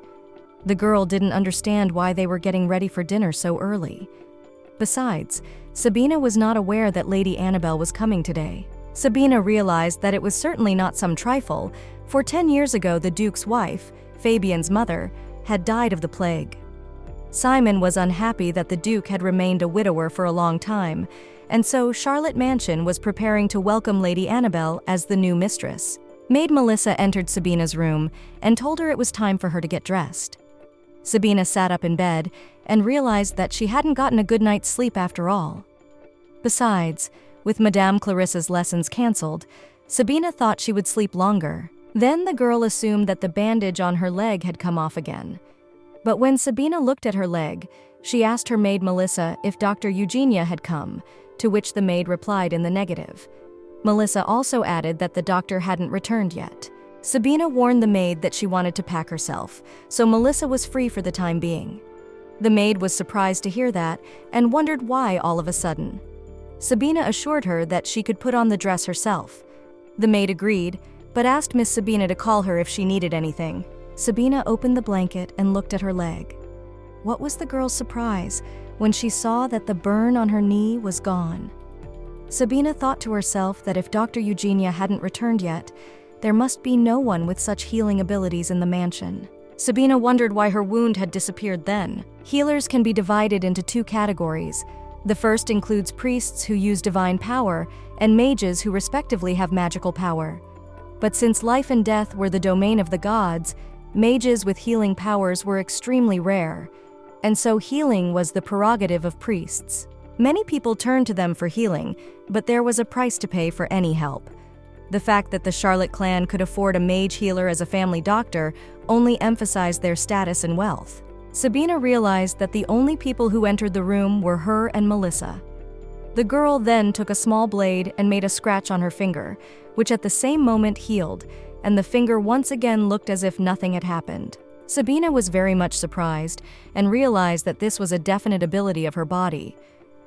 The girl didn't understand why they were getting ready for dinner so early. Besides, Sabina was not aware that Lady Annabelle was coming today. Sabina realized that it was certainly not some trifle, for 10 years ago the Duke's wife, Fabian's mother, had died of the plague. Simon was unhappy that the Duke had remained a widower for a long time, and so Charlotte Mansion was preparing to welcome Lady Annabelle as the new mistress. Maid Melissa entered Sabina's room and told her it was time for her to get dressed. Sabina sat up in bed and realized that she hadn't gotten a good night's sleep after all. Besides, with Madame Clarissa's lessons cancelled, Sabina thought she would sleep longer. Then the girl assumed that the bandage on her leg had come off again. But when Sabina looked at her leg, she asked her maid Melissa if Dr. Eugenia had come, to which the maid replied in the negative. Melissa also added that the doctor hadn't returned yet. Sabina warned the maid that she wanted to pack herself, so Melissa was free for the time being. The maid was surprised to hear that and wondered why all of a sudden. Sabina assured her that she could put on the dress herself. The maid agreed, but asked Miss Sabina to call her if she needed anything. Sabina opened the blanket and looked at her leg. What was the girl's surprise when she saw that the burn on her knee was gone? Sabina thought to herself that if Dr. Eugenia hadn't returned yet, there must be no one with such healing abilities in the mansion. Sabina wondered why her wound had disappeared then. Healers can be divided into two categories. The first includes priests who use divine power and mages who respectively have magical power. But since life and death were the domain of the gods, mages with healing powers were extremely rare, and so healing was the prerogative of priests. Many people turned to them for healing, but there was a price to pay for any help. The fact that the Charlotte clan could afford a mage healer as a family doctor only emphasized their status and wealth. Sabina realized that the only people who entered the room were her and Melissa. The girl then took a small blade and made a scratch on her finger, which at the same moment healed, and the finger once again looked as if nothing had happened. Sabina was very much surprised and realized that this was a definite ability of her body.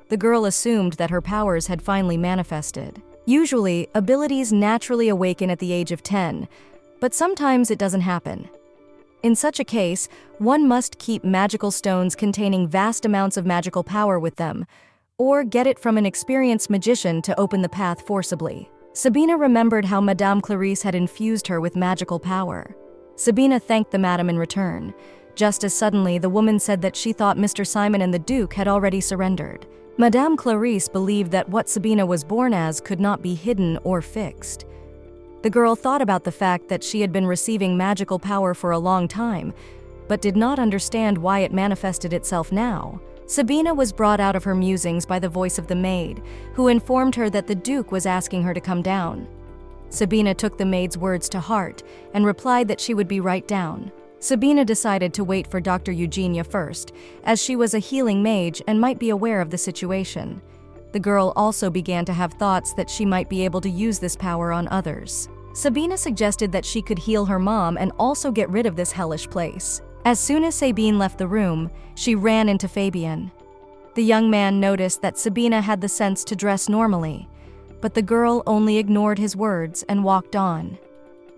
The girl assumed that her powers had finally manifested. Usually, abilities naturally awaken at the age of 10, but sometimes it doesn't happen. In such a case, one must keep magical stones containing vast amounts of magical power with them, or get it from an experienced magician to open the path forcibly. Sabina remembered how Madame Clarice had infused her with magical power. Sabina thanked the madam in return. Just as suddenly, the woman said that she thought Mr. Simon and the Duke had already surrendered. Madame Clarice believed that what Sabina was born as could not be hidden or fixed. The girl thought about the fact that she had been receiving magical power for a long time, but did not understand why it manifested itself now. Sabina was brought out of her musings by the voice of the maid, who informed her that the Duke was asking her to come down. Sabina took the maid's words to heart and replied that she would be right down. Sabina decided to wait for Dr. Eugenia first, as she was a healing mage and might be aware of the situation. The girl also began to have thoughts that she might be able to use this power on others. Sabina suggested that she could heal her mom and also get rid of this hellish place. As soon as Sabine left the room, she ran into Fabian. The young man noticed that Sabina had the sense to dress normally, but the girl only ignored his words and walked on.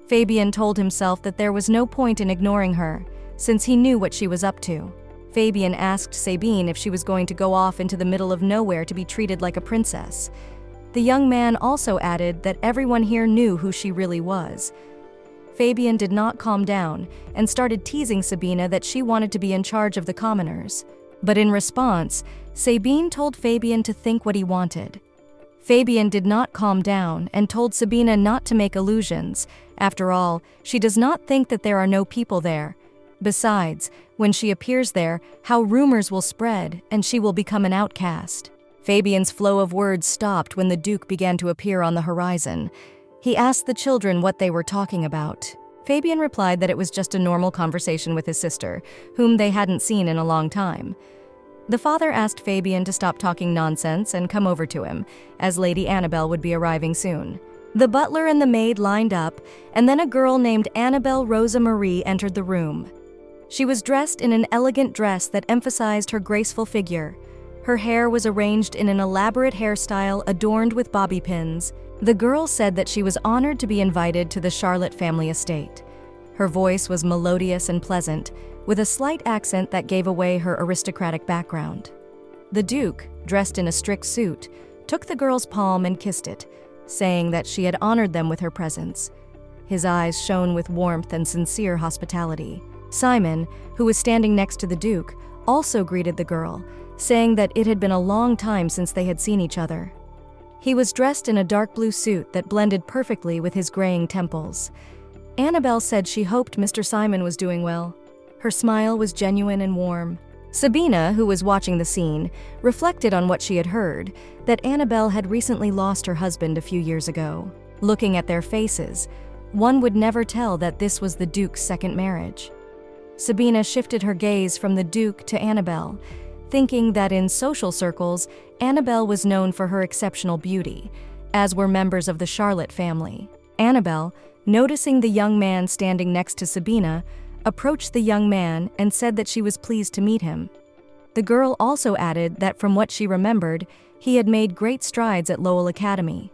Fabian told himself that there was no point in ignoring her, since he knew what she was up to. Fabian asked Sabine if she was going to go off into the middle of nowhere to be treated like a princess. The young man also added that everyone here knew who she really was. Fabian did not calm down and started teasing Sabina that she wanted to be in charge of the commoners. But in response, Sabine told Fabian to think what he wanted. Fabian did not calm down and told Sabina not to make illusions. After all, she does not think that there are no people there. Besides, when she appears there, how rumors will spread and she will become an outcast. Fabian's flow of words stopped when the Duke began to appear on the horizon. He asked the children what they were talking about. Fabian replied that it was just a normal conversation with his sister, whom they hadn't seen in a long time. The father asked Fabian to stop talking nonsense and come over to him, as Lady Annabelle would be arriving soon. The butler and the maid lined up, and then a girl named Annabelle Rosa Marie entered the room. She was dressed in an elegant dress that emphasized her graceful figure. Her hair was arranged in an elaborate hairstyle adorned with bobby pins. The girl said that she was honored to be invited to the Charlotte family estate. Her voice was melodious and pleasant, with a slight accent that gave away her aristocratic background. The Duke, dressed in a strict suit, took the girl's palm and kissed it, saying that she had honored them with her presence. His eyes shone with warmth and sincere hospitality. Simon, who was standing next to the Duke, also greeted the girl, saying that it had been a long time since they had seen each other. He was dressed in a dark blue suit that blended perfectly with his graying temples. Annabelle said she hoped Mr. Simon was doing well. Her smile was genuine and warm. Sabina, who was watching the scene, reflected on what she had heard, that Annabelle had recently lost her husband a few years ago. Looking at their faces, one would never tell that this was the Duke's second marriage. Sabina shifted her gaze from the Duke to Annabelle, thinking that in social circles, Annabelle was known for her exceptional beauty, as were members of the Charlotte family. Annabelle, noticing the young man standing next to Sabina, approached the young man and said that she was pleased to meet him. The girl also added that from what she remembered, he had made great strides at Lowell Academy.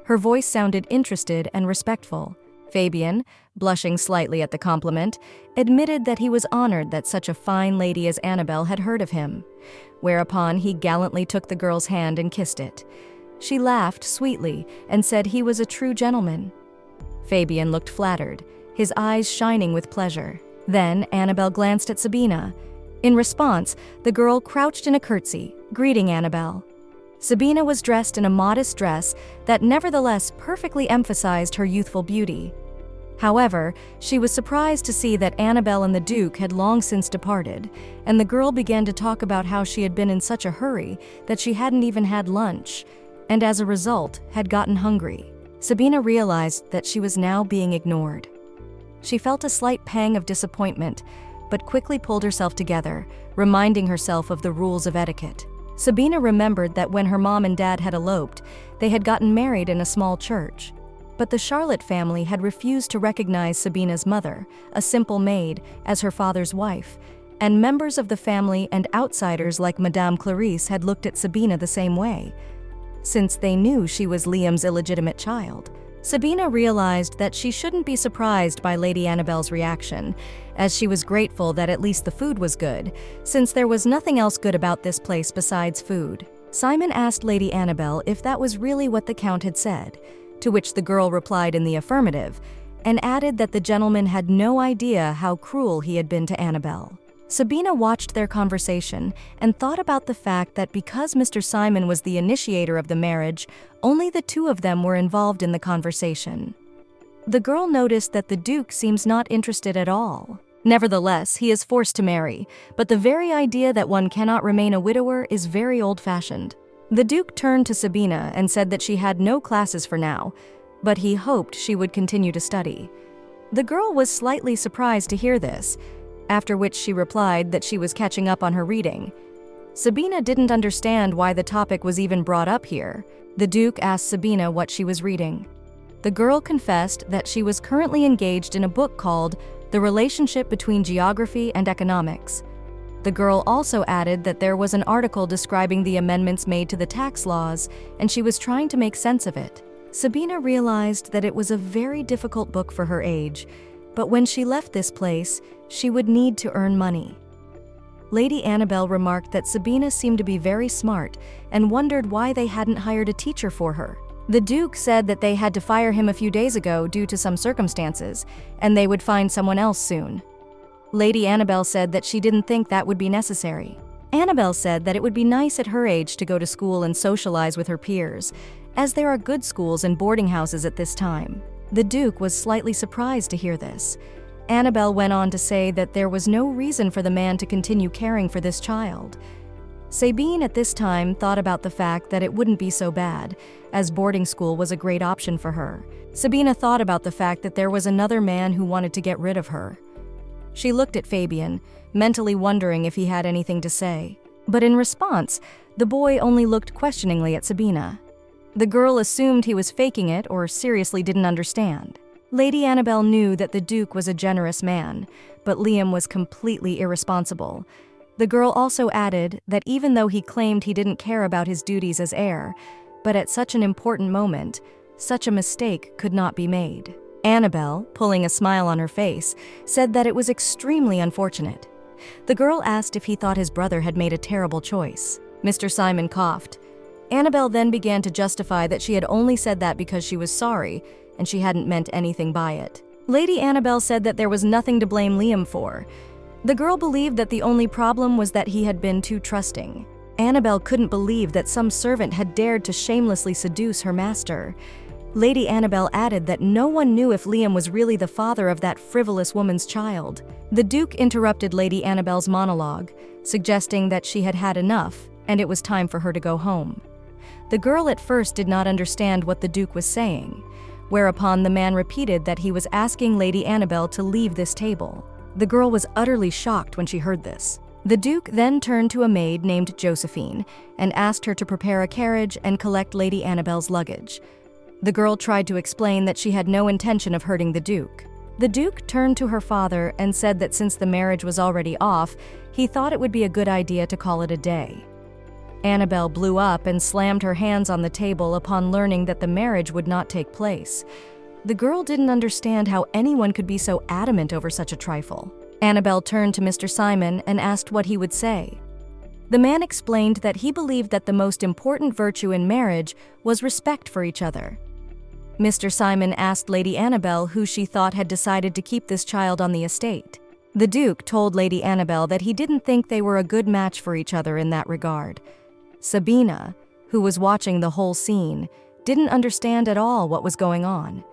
Her voice sounded interested and respectful. Fabian, blushing slightly at the compliment, admitted that he was honored that such a fine lady as Annabelle had heard of him, whereupon he gallantly took the girl's hand and kissed it. She laughed sweetly and said he was a true gentleman. Fabian looked flattered, his eyes shining with pleasure. Then Annabelle glanced at Sabina. In response, the girl crouched in a curtsy, greeting Annabelle. Sabina was dressed in a modest dress that nevertheless perfectly emphasized her youthful beauty. However, she was surprised to see that Annabelle and the Duke had long since departed, and the girl began to talk about how she had been in such a hurry that she hadn't even had lunch, and as a result, had gotten hungry. Sabina realized that she was now being ignored. She felt a slight pang of disappointment, but quickly pulled herself together, reminding herself of the rules of etiquette. Sabina remembered that when her mom and dad had eloped, they had gotten married in a small church. But the Charlotte family had refused to recognize Sabina's mother, a simple maid, as her father's wife, and members of the family and outsiders like Madame Clarice had looked at Sabina the same way, since they knew she was Liam's illegitimate child. Sabina realized that she shouldn't be surprised by Lady Annabelle's reaction, as she was grateful that at least the food was good, since there was nothing else good about this place besides food. Simon asked Lady Annabelle if that was really what the Count had said, to which the girl replied in the affirmative, and added that the gentleman had no idea how cruel he had been to Annabelle. Sabina watched their conversation and thought about the fact that because Mr. Simon was the initiator of the marriage, only the two of them were involved in the conversation. The girl noticed that the Duke seems not interested at all. Nevertheless, he is forced to marry, but the very idea that one cannot remain a widower is very old-fashioned. The Duke turned to Sabina and said that she had no classes for now, but he hoped she would continue to study. The girl was slightly surprised to hear this, after which she replied that she was catching up on her reading. Sabina didn't understand why the topic was even brought up here. The Duke asked Sabina what she was reading. The girl confessed that she was currently engaged in a book called The Relationship Between Geography and Economics. The girl also added that there was an article describing the amendments made to the tax laws, and she was trying to make sense of it. Sabina realized that it was a very difficult book for her age, but when she left this place, she would need to earn money. Lady Annabelle remarked that Sabina seemed to be very smart and wondered why they hadn't hired a teacher for her. The Duke said that they had to fire him a few days ago due to some circumstances, and they would find someone else soon. Lady Annabelle said that she didn't think that would be necessary. Annabelle said that it would be nice at her age to go to school and socialize with her peers, as there are good schools and boarding houses at this time. The Duke was slightly surprised to hear this. Annabelle went on to say that there was no reason for the man to continue caring for this child. Sabine at this time thought about the fact that it wouldn't be so bad, as boarding school was a great option for her. Sabina thought about the fact that there was another man who wanted to get rid of her. She looked at Fabian, mentally wondering if he had anything to say. But in response, the boy only looked questioningly at Sabina. The girl assumed he was faking it or seriously didn't understand. Lady Annabelle knew that the Duke was a generous man, but Liam was completely irresponsible. The girl also added that even though he claimed he didn't care about his duties as heir, but at such an important moment, such a mistake could not be made. Annabelle, pulling a smile on her face, said that it was extremely unfortunate. The girl asked if he thought his brother had made a terrible choice. Mr. Simon coughed. Annabelle then began to justify that she had only said that because she was sorry, and she hadn't meant anything by it. Lady Annabelle said that there was nothing to blame Liam for. The girl believed that the only problem was that he had been too trusting. Annabelle couldn't believe that some servant had dared to shamelessly seduce her master. Lady Annabelle added that no one knew if Liam was really the father of that frivolous woman's child. The Duke interrupted Lady Annabelle's monologue, suggesting that she had had enough, and it was time for her to go home. The girl at first did not understand what the Duke was saying, whereupon the man repeated that he was asking Lady Annabelle to leave this table. The girl was utterly shocked when she heard this. The Duke then turned to a maid named Josephine and asked her to prepare a carriage and collect Lady Annabelle's luggage, The girl tried to explain that she had no intention of hurting the Duke. The Duke turned to her father and said that since the marriage was already off, he thought it would be a good idea to call it a day. Annabelle blew up and slammed her hands on the table upon learning that the marriage would not take place. The girl didn't understand how anyone could be so adamant over such a trifle. Annabelle turned to Mr. Simon and asked what he would say. The man explained that he believed that the most important virtue in marriage was respect for each other. Mr. Simon asked Lady Annabelle who she thought had decided to keep this child on the estate. The Duke told Lady Annabelle that he didn't think they were a good match for each other in that regard. Sabina, who was watching the whole scene, didn't understand at all what was going on.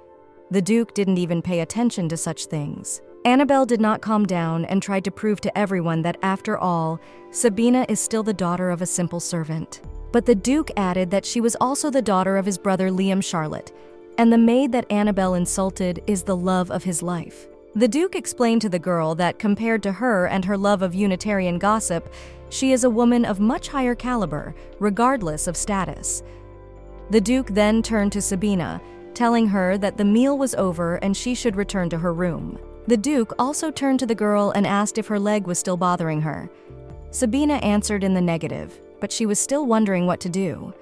The Duke didn't even pay attention to such things. Annabelle did not calm down and tried to prove to everyone that after all, Sabina is still the daughter of a simple servant. But the Duke added that she was also the daughter of his brother Liam Charlotte, and the maid that Annabelle insulted is the love of his life. The Duke explained to the girl that compared to her and her love of Unitarian gossip, she is a woman of much higher caliber, regardless of status. The Duke then turned to Sabina, telling her that the meal was over and she should return to her room. The Duke also turned to the girl and asked if her leg was still bothering her. Sabina answered in the negative, but she was still wondering what to do.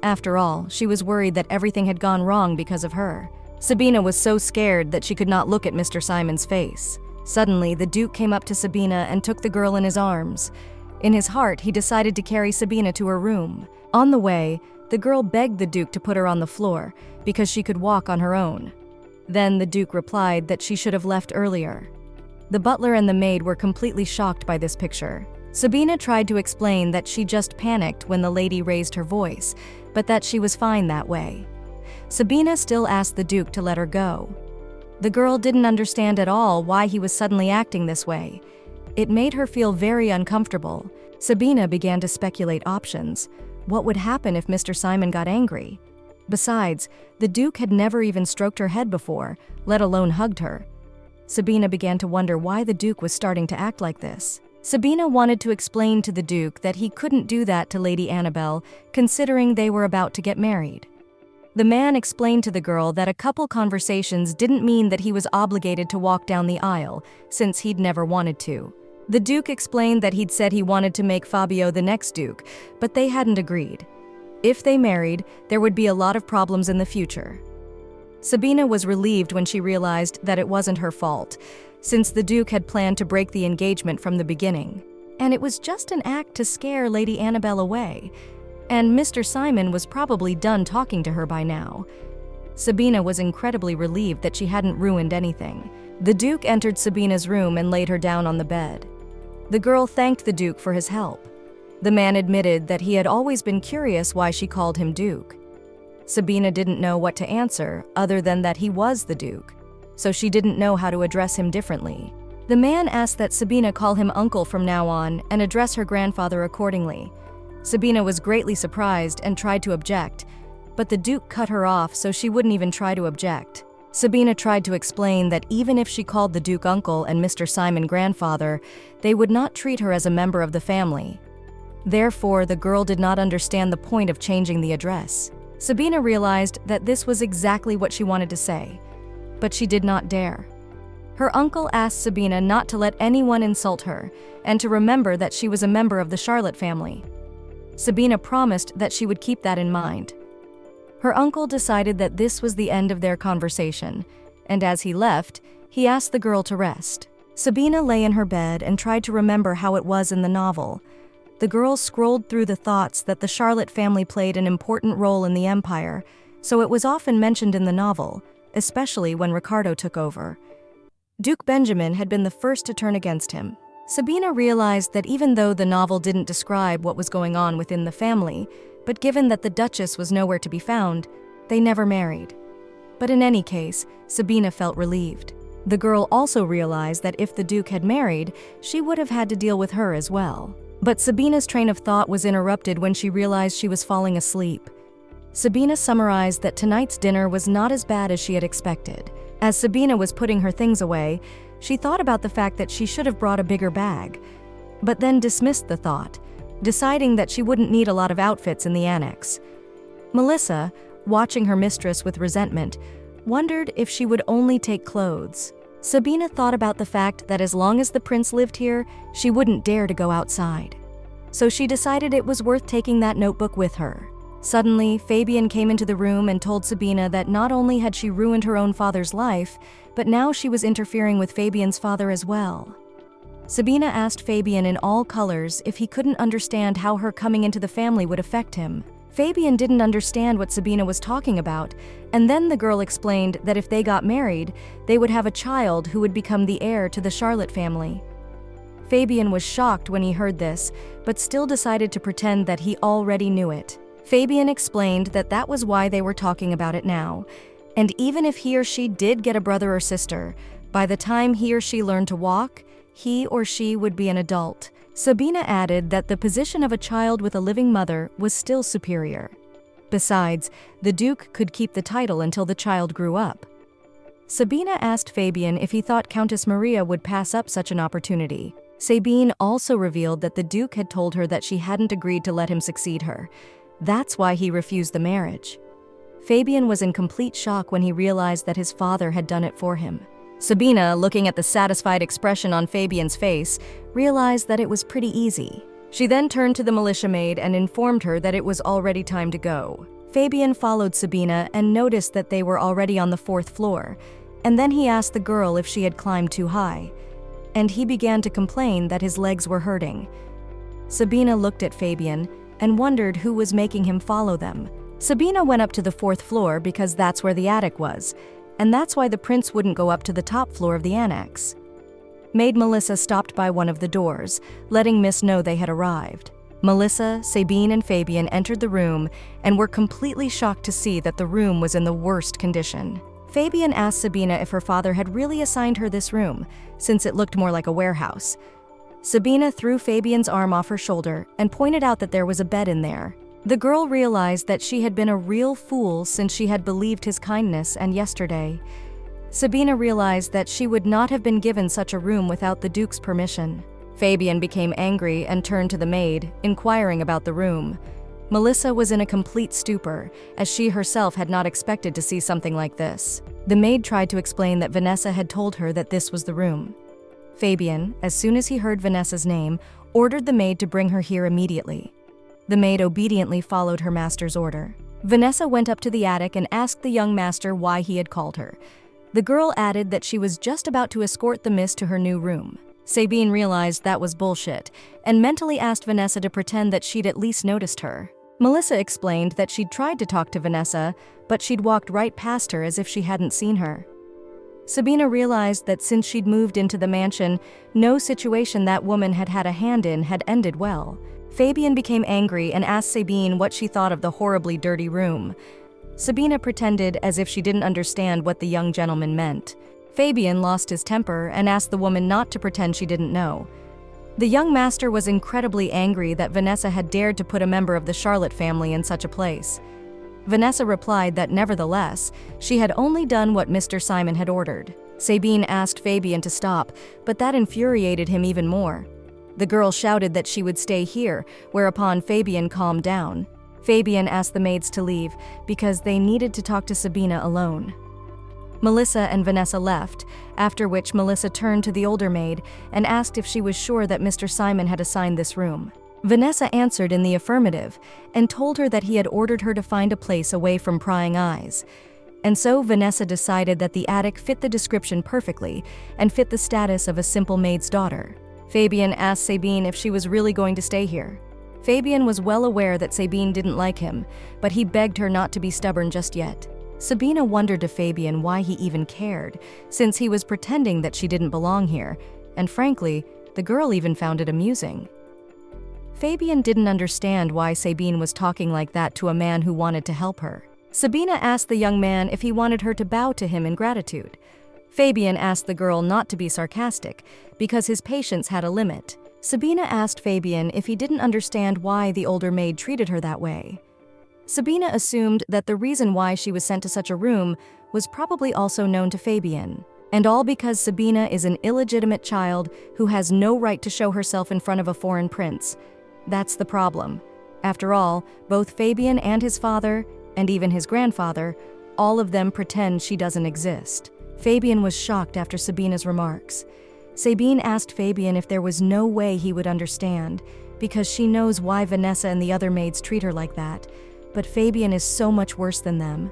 After all, she was worried that everything had gone wrong because of her. Sabina was so scared that she could not look at Mr. Simon's face. Suddenly, the Duke came up to Sabina and took the girl in his arms. In his heart, he decided to carry Sabina to her room. On the way, the girl begged the Duke to put her on the floor because she could walk on her own. Then the Duke replied that she should have left earlier. The butler and the maid were completely shocked by this picture. Sabina tried to explain that she just panicked when the lady raised her voice, but that she was fine that way. Sabina still asked the Duke to let her go. The girl didn't understand at all why he was suddenly acting this way. It made her feel very uncomfortable. Sabina began to speculate options. What would happen if Mr. Simon got angry? Besides, the Duke had never even stroked her head before, let alone hugged her. Sabina began to wonder why the Duke was starting to act like this. Sabina wanted to explain to the Duke that he couldn't do that to Lady Annabelle, considering they were about to get married. The man explained to the girl that a couple conversations didn't mean that he was obligated to walk down the aisle, since he'd never wanted to. The Duke explained that he'd said he wanted to make Fabio the next Duke, but they hadn't agreed. If they married, there would be a lot of problems in the future. Sabina was relieved when she realized that it wasn't her fault, since the Duke had planned to break the engagement from the beginning. And it was just an act to scare Lady Annabelle away. And Mr. Simon was probably done talking to her by now. Sabina was incredibly relieved that she hadn't ruined anything. The Duke entered Sabina's room and laid her down on the bed. The girl thanked the Duke for his help. The man admitted that he had always been curious why she called him Duke. Sabina didn't know what to answer other than that he was the Duke, so she didn't know how to address him differently. The man asked that Sabina call him uncle from now on and address her grandfather accordingly. Sabina was greatly surprised and tried to object, but the Duke cut her off so she wouldn't even try to object. Sabina tried to explain that even if she called the Duke uncle and Mr. Simon grandfather, they would not treat her as a member of the family. Therefore, the girl did not understand the point of changing the address. Sabina realized that this was exactly what she wanted to say, but she did not dare. Her uncle asked Sabina not to let anyone insult her and to remember that she was a member of the Charlotte family. Sabina promised that she would keep that in mind. Her uncle decided that this was the end of their conversation, and as he left, he asked the girl to rest. Sabina lay in her bed and tried to remember how it was in the novel. The girl scrolled through the thoughts that the Charlotte family played an important role in the empire, so it was often mentioned in the novel, especially when Ricardo took over. Duke Benjamin had been the first to turn against him. Sabina realized that even though the novel didn't describe what was going on within the family, but given that the Duchess was nowhere to be found, they never married. But in any case, Sabina felt relieved. The girl also realized that if the Duke had married, she would have had to deal with her as well. But Sabina's train of thought was interrupted when she realized she was falling asleep. Sabina summarized that tonight's dinner was not as bad as she had expected. As Sabina was putting her things away, she thought about the fact that she should have brought a bigger bag, but then dismissed the thought, deciding that she wouldn't need a lot of outfits in the annex. Melissa, watching her mistress with resentment, wondered if she would only take clothes. Sabina thought about the fact that as long as the prince lived here, she wouldn't dare to go outside. So she decided it was worth taking that notebook with her. Suddenly, Fabian came into the room and told Sabina that not only had she ruined her own father's life, but now she was interfering with Fabian's father as well. Sabina asked Fabian in all colors if he couldn't understand how her coming into the family would affect him. Fabian didn't understand what Sabina was talking about, and then the girl explained that if they got married, they would have a child who would become the heir to the Charlotte family. Fabian was shocked when he heard this, but still decided to pretend that he already knew it. Fabian explained that that was why they were talking about it now, and even if he or she did get a brother or sister, by the time he or she learned to walk, he or she would be an adult. Sabina added that the position of a child with a living mother was still superior. Besides, the Duke could keep the title until the child grew up. Sabina asked Fabian if he thought Countess Maria would pass up such an opportunity. Sabine also revealed that the Duke had told her that she hadn't agreed to let him succeed her. That's why he refused the marriage. Fabian was in complete shock when he realized that his father had done it for him. Sabina, looking at the satisfied expression on Fabian's face, realized that it was pretty easy. She then turned to the militia maid and informed her that it was already time to go. Fabian followed Sabina and noticed that they were already on the 4th floor, and then he asked the girl if she had climbed too high, and he began to complain that his legs were hurting. Sabina looked at Fabian and wondered who was making him follow them. Sabina went up to the 4th floor because that's where the attic was, and that's why the prince wouldn't go up to the top floor of the annex. Maid Melissa stopped by one of the doors, letting Miss know they had arrived. Melissa, Sabine, and Fabian entered the room and were completely shocked to see that the room was in the worst condition. Fabian asked Sabina if her father had really assigned her this room, since it looked more like a warehouse. Sabina threw Fabian's arm off her shoulder and pointed out that there was a bed in there. The girl realized that she had been a real fool since she had believed his kindness, and yesterday, Sabina realized that she would not have been given such a room without the Duke's permission. Fabian became angry and turned to the maid, inquiring about the room. Melissa was in a complete stupor, as she herself had not expected to see something like this. The maid tried to explain that Vanessa had told her that this was the room. Fabian, as soon as he heard Vanessa's name, ordered the maid to bring her here immediately. The maid obediently followed her master's order. Vanessa went up to the attic and asked the young master why he had called her. The girl added that she was just about to escort the miss to her new room. Sabine realized that was bullshit and mentally asked Vanessa to pretend that she'd at least noticed her. Melissa explained that she'd tried to talk to Vanessa, but she'd walked right past her as if she hadn't seen her. Sabina realized that since she'd moved into the mansion, no situation that woman had had a hand in had ended well. Fabian became angry and asked Sabine what she thought of the horribly dirty room. Sabina pretended as if she didn't understand what the young gentleman meant. Fabian lost his temper and asked the woman not to pretend she didn't know. The young master was incredibly angry that Vanessa had dared to put a member of the Charlotte family in such a place. Vanessa replied that nevertheless, she had only done what Mr. Simon had ordered. Sabine asked Fabian to stop, but that infuriated him even more. The girl shouted that she would stay here, whereupon Fabian calmed down. Fabian asked the maids to leave because they needed to talk to Sabina alone. Melissa and Vanessa left, after which Melissa turned to the older maid and asked if she was sure that Mr. Simon had assigned this room. Vanessa answered in the affirmative and told her that he had ordered her to find a place away from prying eyes. And so Vanessa decided that the attic fit the description perfectly and fit the status of a simple maid's daughter. Fabian asked Sabine if she was really going to stay here. Fabian was well aware that Sabine didn't like him, but he begged her not to be stubborn just yet. Sabina wondered to Fabian why he even cared, since he was pretending that she didn't belong here, and frankly, the girl even found it amusing. Fabian didn't understand why Sabine was talking like that to a man who wanted to help her. Sabina asked the young man if he wanted her to bow to him in gratitude. Fabian asked the girl not to be sarcastic, because his patience had a limit. Sabina asked Fabian if he didn't understand why the older maid treated her that way. Sabina assumed that the reason why she was sent to such a room was probably also known to Fabian, and all because Sabina is an illegitimate child who has no right to show herself in front of a foreign prince. That's the problem. After all, both Fabian and his father, and even his grandfather, all of them pretend she doesn't exist. Fabian was shocked after Sabina's remarks. Sabine asked Fabian if there was no way he would understand, because she knows why Vanessa and the other maids treat her like that, but Fabian is so much worse than them.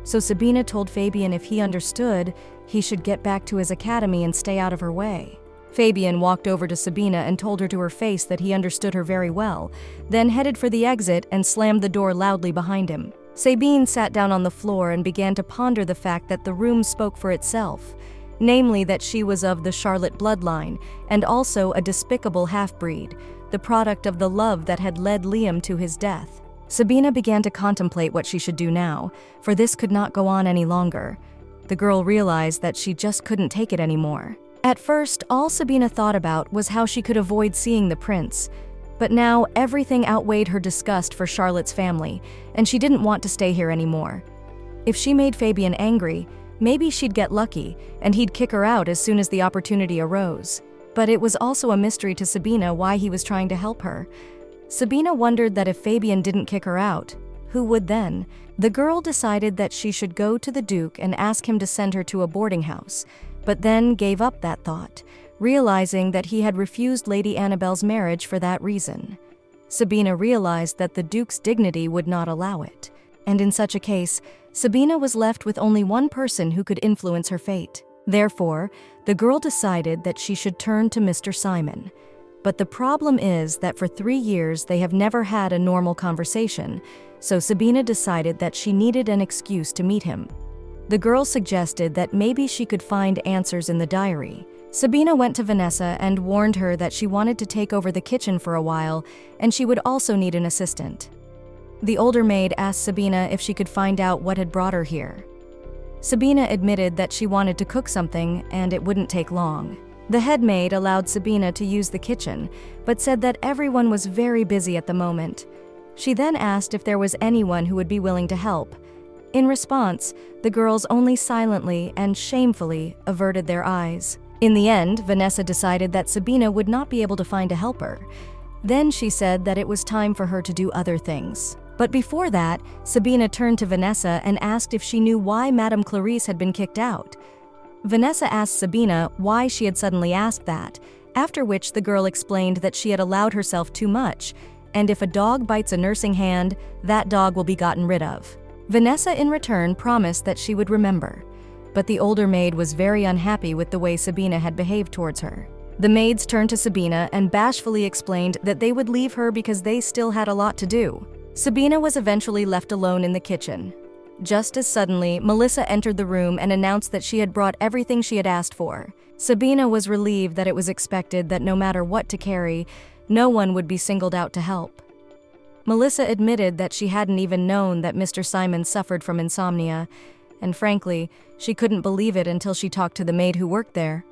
So Sabina told Fabian if he understood, he should get back to his academy and stay out of her way. Fabian walked over to Sabina and told her to her face that he understood her very well, then headed for the exit and slammed the door loudly behind him. Sabine sat down on the floor and began to ponder the fact that the room spoke for itself, namely that she was of the Charlotte bloodline and also a despicable half-breed, the product of the love that had led Liam to his death. Sabina began to contemplate what she should do now, for this could not go on any longer. The girl realized that she just couldn't take it anymore. At first, all Sabina thought about was how she could avoid seeing the prince, but now everything outweighed her disgust for Charlotte's family, and she didn't want to stay here anymore. If she made Fabian angry, maybe she'd get lucky, and he'd kick her out as soon as the opportunity arose. But it was also a mystery to Sabina why he was trying to help her. Sabina wondered that if Fabian didn't kick her out, who would then? The girl decided that she should go to the Duke and ask him to send her to a boarding house, but then gave up that thought, realizing that he had refused Lady Annabelle's marriage for that reason. Sabina realized that the Duke's dignity would not allow it, and in such a case, Sabina was left with only one person who could influence her fate. Therefore, the girl decided that she should turn to Mr. Simon. But the problem is that for 3 years they have never had a normal conversation, so Sabina decided that she needed an excuse to meet him. The girl suggested that maybe she could find answers in the diary. Sabina went to Vanessa and warned her that she wanted to take over the kitchen for a while, and she would also need an assistant. The older maid asked Sabina if she could find out what had brought her here. Sabina admitted that she wanted to cook something, and it wouldn't take long. The head maid allowed Sabina to use the kitchen, but said that everyone was very busy at the moment. She then asked if there was anyone who would be willing to help. In response, the girls only silently and shamefully averted their eyes. In the end, Vanessa decided that Sabina would not be able to find a helper. Then she said that it was time for her to do other things. But before that, Sabina turned to Vanessa and asked if she knew why Madame Clarice had been kicked out. Vanessa asked Sabina why she had suddenly asked that, after which the girl explained that she had allowed herself too much, and if a dog bites a nursing hand, that dog will be gotten rid of. Vanessa in return promised that she would remember, but the older maid was very unhappy with the way Sabina had behaved towards her. The maids turned to Sabina and bashfully explained that they would leave her because they still had a lot to do. Sabina was eventually left alone in the kitchen. Just as suddenly, Melissa entered the room and announced that she had brought everything she had asked for. Sabina was relieved that it was expected that no matter what to carry, no one would be singled out to help. Melissa admitted that she hadn't even known that Mr. Simon suffered from insomnia, and frankly, she couldn't believe it until she talked to the maid who worked there.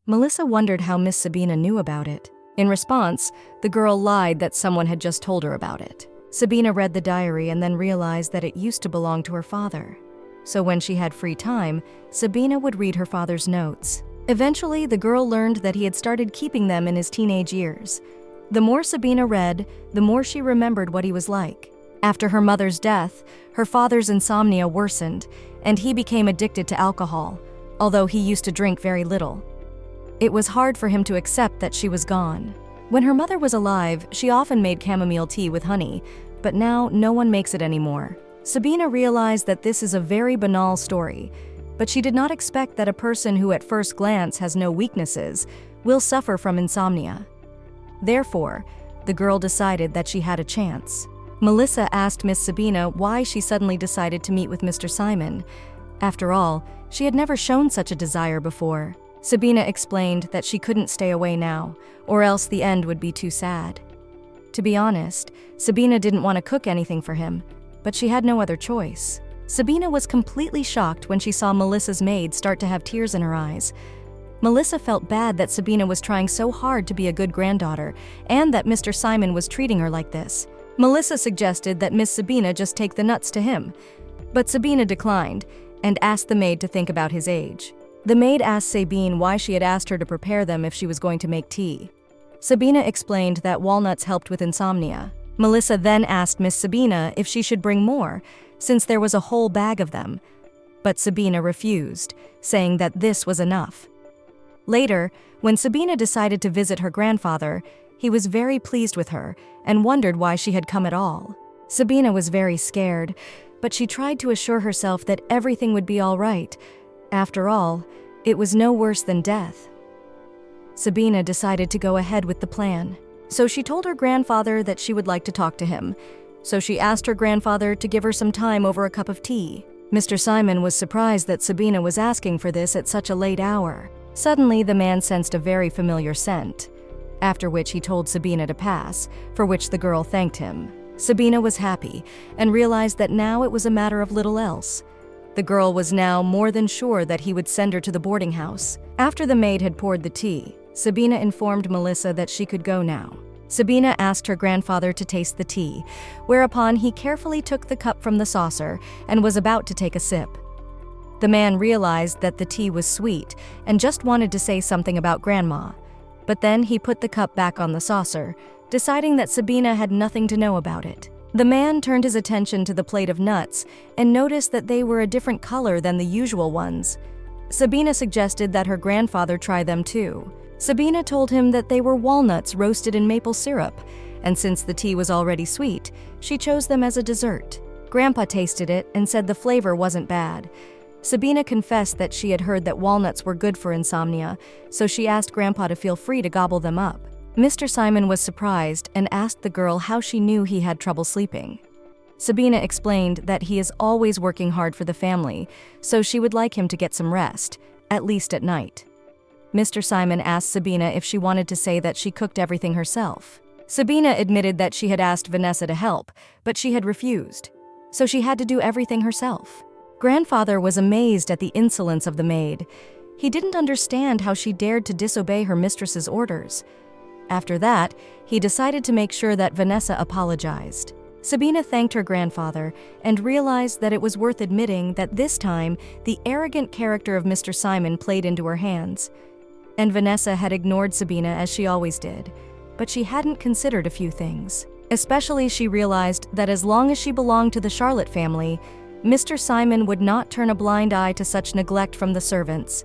Melissa wondered how Miss Sabina knew about it. In response, the girl lied that someone had just told her about it. Sabina read the diary and then realized that it used to belong to her father. So when she had free time, Sabina would read her father's notes. Eventually, the girl learned that he had started keeping them in his teenage years. The more Sabina read, the more she remembered what he was like. After her mother's death, her father's insomnia worsened, and he became addicted to alcohol, although he used to drink very little. It was hard for him to accept that she was gone. When her mother was alive, she often made chamomile tea with honey, but now no one makes it anymore. Sabina realized that this is a very banal story, but she did not expect that a person who at first glance has no weaknesses will suffer from insomnia. Therefore, the girl decided that she had a chance. Melissa asked Miss Sabina why she suddenly decided to meet with Mr. Simon. After all, she had never shown such a desire before. Sabina explained that she couldn't stay away now, or else the end would be too sad. To be honest, Sabina didn't want to cook anything for him, but she had no other choice. Sabina was completely shocked when she saw Melissa's maid start to have tears in her eyes. Melissa felt bad that Sabina was trying so hard to be a good granddaughter, and that Mr. Simon was treating her like this. Melissa suggested that Miss Sabina just take the nuts to him, but Sabina declined and asked the maid to think about his age. The maid asked Sabine why she had asked her to prepare them if she was going to make tea. Sabina explained that walnuts helped with insomnia. Melissa then asked Miss Sabina if she should bring more, since there was a whole bag of them. But Sabina refused, saying that this was enough. Later, when Sabina decided to visit her grandfather, he was very pleased with her and wondered why she had come at all. Sabina was very scared, but she tried to assure herself that everything would be all right. After all, it was no worse than death. Sabina decided to go ahead with the plan. So she told her grandfather that she would like to talk to him. So she asked her grandfather to give her some time over a cup of tea. Mr. Simon was surprised that Sabina was asking for this at such a late hour. Suddenly, the man sensed a very familiar scent, after which he told Sabina to pass, for which the girl thanked him. Sabina was happy and realized that now it was a matter of little else. The girl was now more than sure that he would send her to the boarding house. After the maid had poured the tea, Sabina informed Melissa that she could go now. Sabina asked her grandfather to taste the tea, whereupon he carefully took the cup from the saucer and was about to take a sip. The man realized that the tea was sweet and just wanted to say something about Grandma, but then he put the cup back on the saucer, deciding that Sabina had nothing to know about it. The man turned his attention to the plate of nuts and noticed that they were a different color than the usual ones. Sabina suggested that her grandfather try them too. Sabina told him that they were walnuts roasted in maple syrup, and since the tea was already sweet, she chose them as a dessert. Grandpa tasted it and said the flavor wasn't bad. Sabina confessed that she had heard that walnuts were good for insomnia, so she asked Grandpa to feel free to gobble them up. Mr. Simon was surprised and asked the girl how she knew he had trouble sleeping. Sabina explained that he is always working hard for the family, so she would like him to get some rest, at least at night. Mr. Simon asked Sabina if she wanted to say that she cooked everything herself. Sabina admitted that she had asked Vanessa to help, but she had refused, so she had to do everything herself. Grandfather was amazed at the insolence of the maid. He didn't understand how she dared to disobey her mistress's orders. After that, he decided to make sure that Vanessa apologized. Sabina thanked her grandfather and realized that it was worth admitting that this time the arrogant character of Mr. Simon played into her hands. And Vanessa had ignored Sabina as she always did, but she hadn't considered a few things. Especially she realized that as long as she belonged to the Charlotte family, Mr. Simon would not turn a blind eye to such neglect from the servants.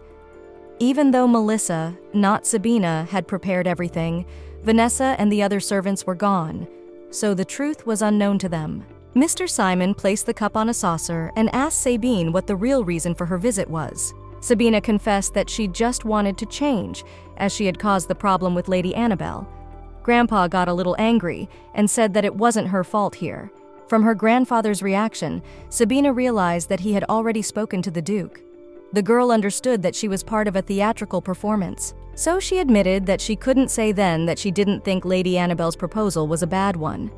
Even though Melissa, not Sabina, had prepared everything, Vanessa and the other servants were gone, so the truth was unknown to them. Mr. Simon placed the cup on a saucer and asked Sabine what the real reason for her visit was. Sabina confessed that she just wanted to change, as she had caused the problem with Lady Annabelle. Grandpa got a little angry and said that it wasn't her fault here. From her grandfather's reaction, Sabina realized that he had already spoken to the Duke. The girl understood that she was part of a theatrical performance, so she admitted that she couldn't say then that she didn't think Lady Annabelle's proposal was a bad one.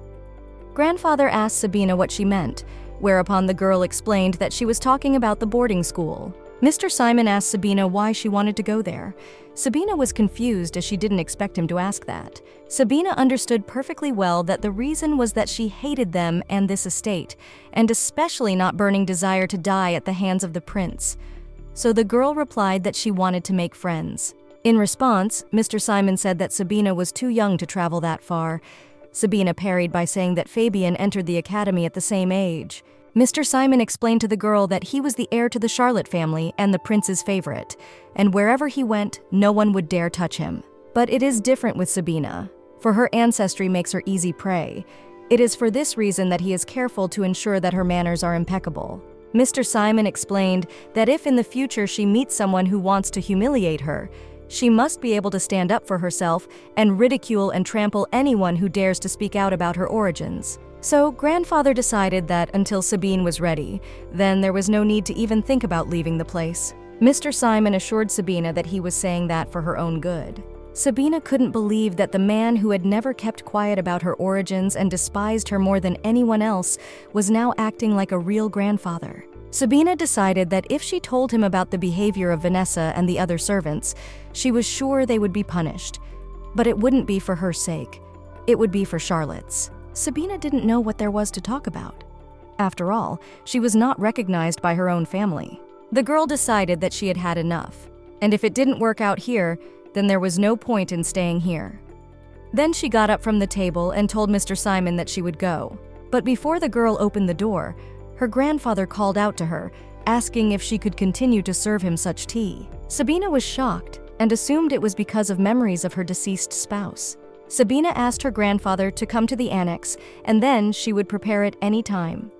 Grandfather asked Sabina what she meant, whereupon the girl explained that she was talking about the boarding school. Mr. Simon asked Sabina why she wanted to go there. Sabina was confused as she didn't expect him to ask that. Sabina understood perfectly well that the reason was that she hated them and this estate, and especially not burning desire to die at the hands of the prince. So the girl replied that she wanted to make friends. In response, Mr. Simon said that Sabina was too young to travel that far. Sabina parried by saying that Fabian entered the academy at the same age. Mr. Simon explained to the girl that he was the heir to the Charlotte family and the prince's favorite, and wherever he went, no one would dare touch him. But it is different with Sabina, for her ancestry makes her easy prey. It is for this reason that he is careful to ensure that her manners are impeccable. Mr. Simon explained that if in the future she meets someone who wants to humiliate her, she must be able to stand up for herself and ridicule and trample anyone who dares to speak out about her origins. So grandfather decided that until Sabine was ready, then there was no need to even think about leaving the place. Mr. Simon assured Sabina that he was saying that for her own good. Sabina couldn't believe that the man who had never kept quiet about her origins and despised her more than anyone else was now acting like a real grandfather. Sabina decided that if she told him about the behavior of Vanessa and the other servants, she was sure they would be punished. But it wouldn't be for her sake. It would be for Charlotte's. Sabina didn't know what there was to talk about. After all, she was not recognized by her own family. The girl decided that she had had enough, and if it didn't work out here, then there was no point in staying here. Then she got up from the table and told Mr. Simon that she would go. But before the girl opened the door, her grandfather called out to her, asking if she could continue to serve him such tea. Sabina was shocked and assumed it was because of memories of her deceased spouse. Sabina asked her grandfather to come to the annex, and then she would prepare it any time.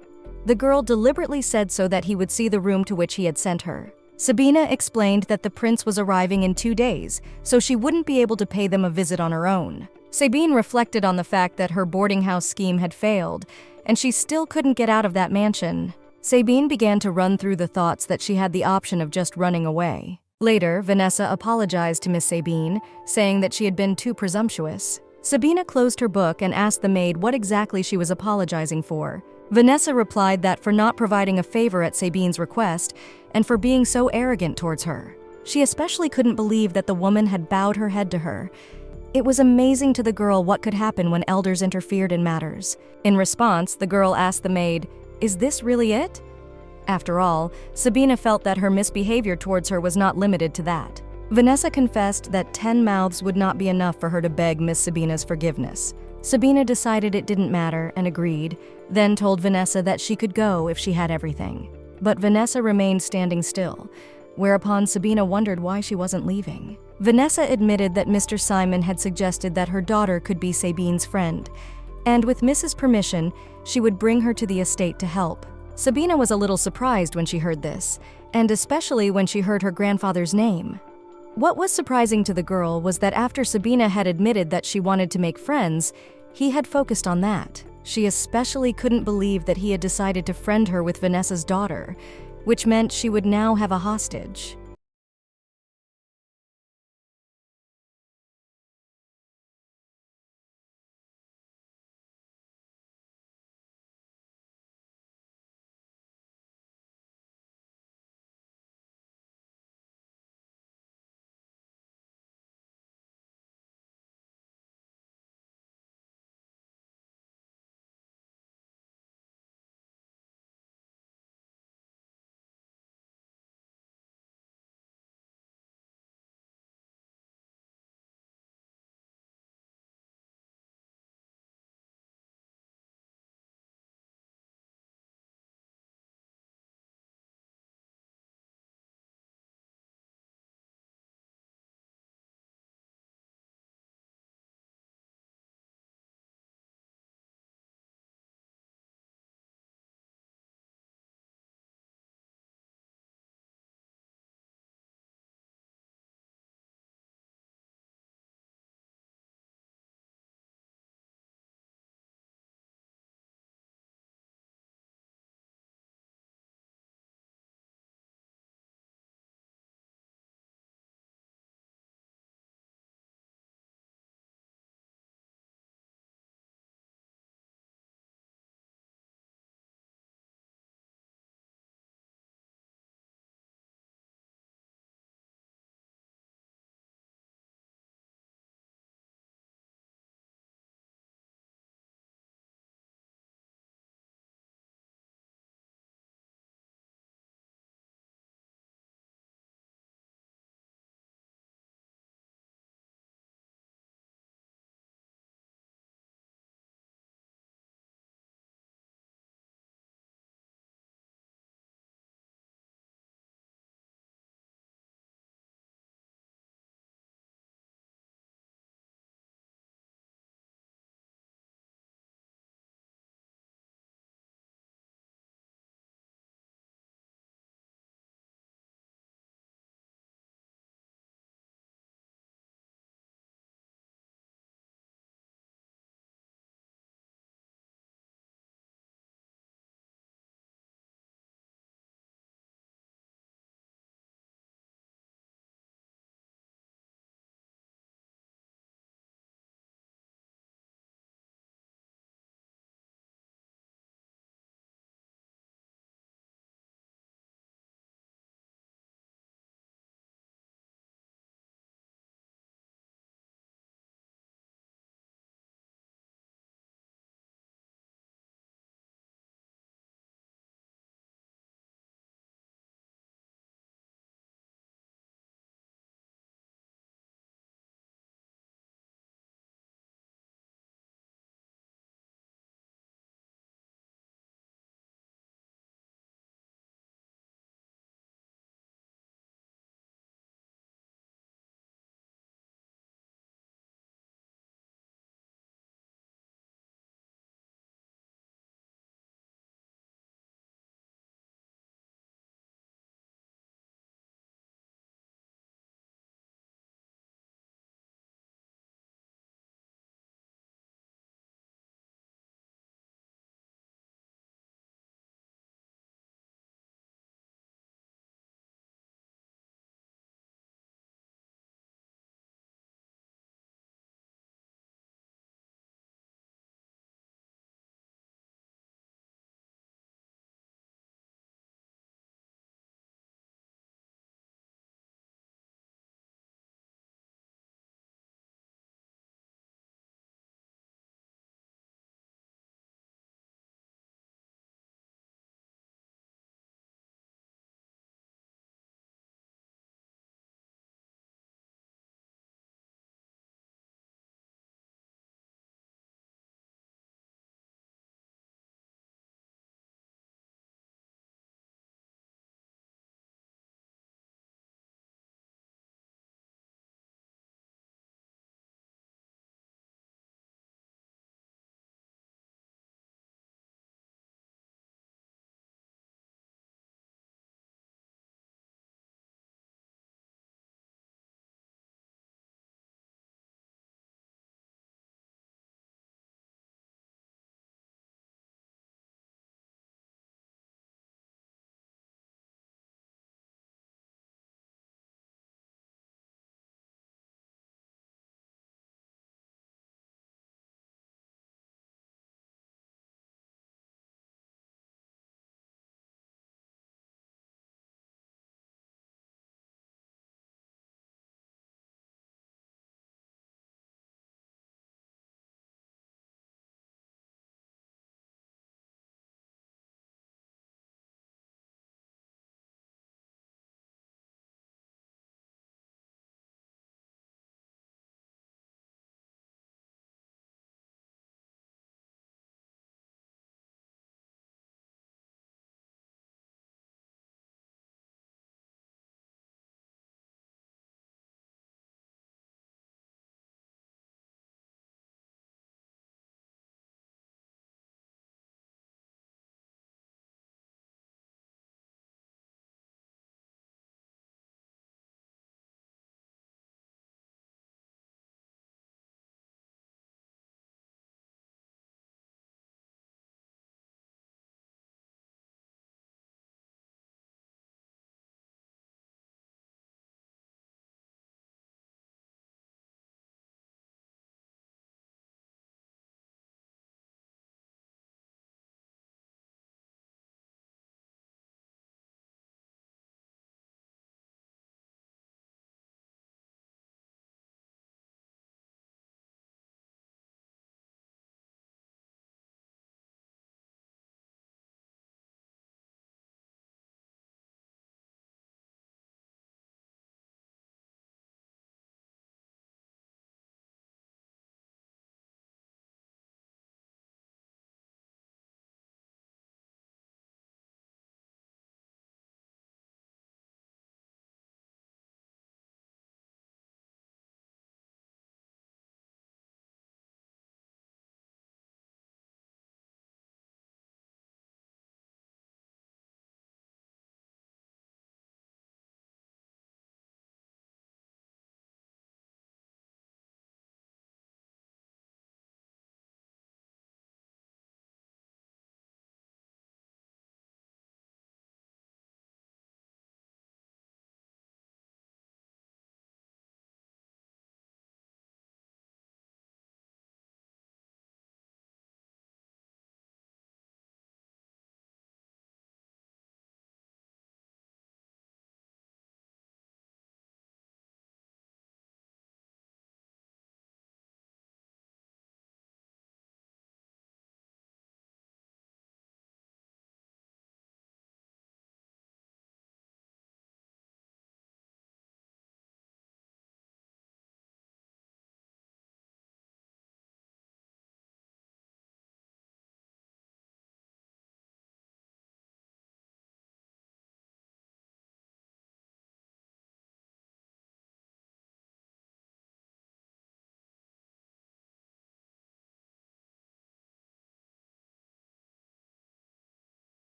The girl deliberately said so that he would see the room to which he had sent her. Sabina explained that the prince was arriving in 2 days, so she wouldn't be able to pay them a visit on her own. Sabine reflected on the fact that her boarding house scheme had failed, and she still couldn't get out of that mansion. Sabine began to run through the thoughts that she had the option of just running away. Later, Vanessa apologized to Miss Sabine, saying that she had been too presumptuous. Sabina closed her book and asked the maid what exactly she was apologizing for. Vanessa replied that for not providing a favor at Sabine's request and for being so arrogant towards her. She especially couldn't believe that the woman had bowed her head to her. It was amazing to the girl what could happen when elders interfered in matters. In response, the girl asked the maid, "Is this really it?" After all, Sabina felt that her misbehavior towards her was not limited to that. Vanessa confessed that 10 mouths would not be enough for her to beg Miss Sabina's forgiveness. Sabina decided it didn't matter and agreed, then told Vanessa that she could go if she had everything. But Vanessa remained standing still, whereupon Sabina wondered why she wasn't leaving. Vanessa admitted that Mr. Simon had suggested that her daughter could be Sabine's friend, and with Mrs. permission, she would bring her to the estate to help. Sabina was a little surprised when she heard this, and especially when she heard her grandfather's name. What was surprising to the girl was that after Sabina had admitted that she wanted to make friends, he had focused on that. She especially couldn't believe that he had decided to friend her with Vanessa's daughter, which meant she would now have a hostage.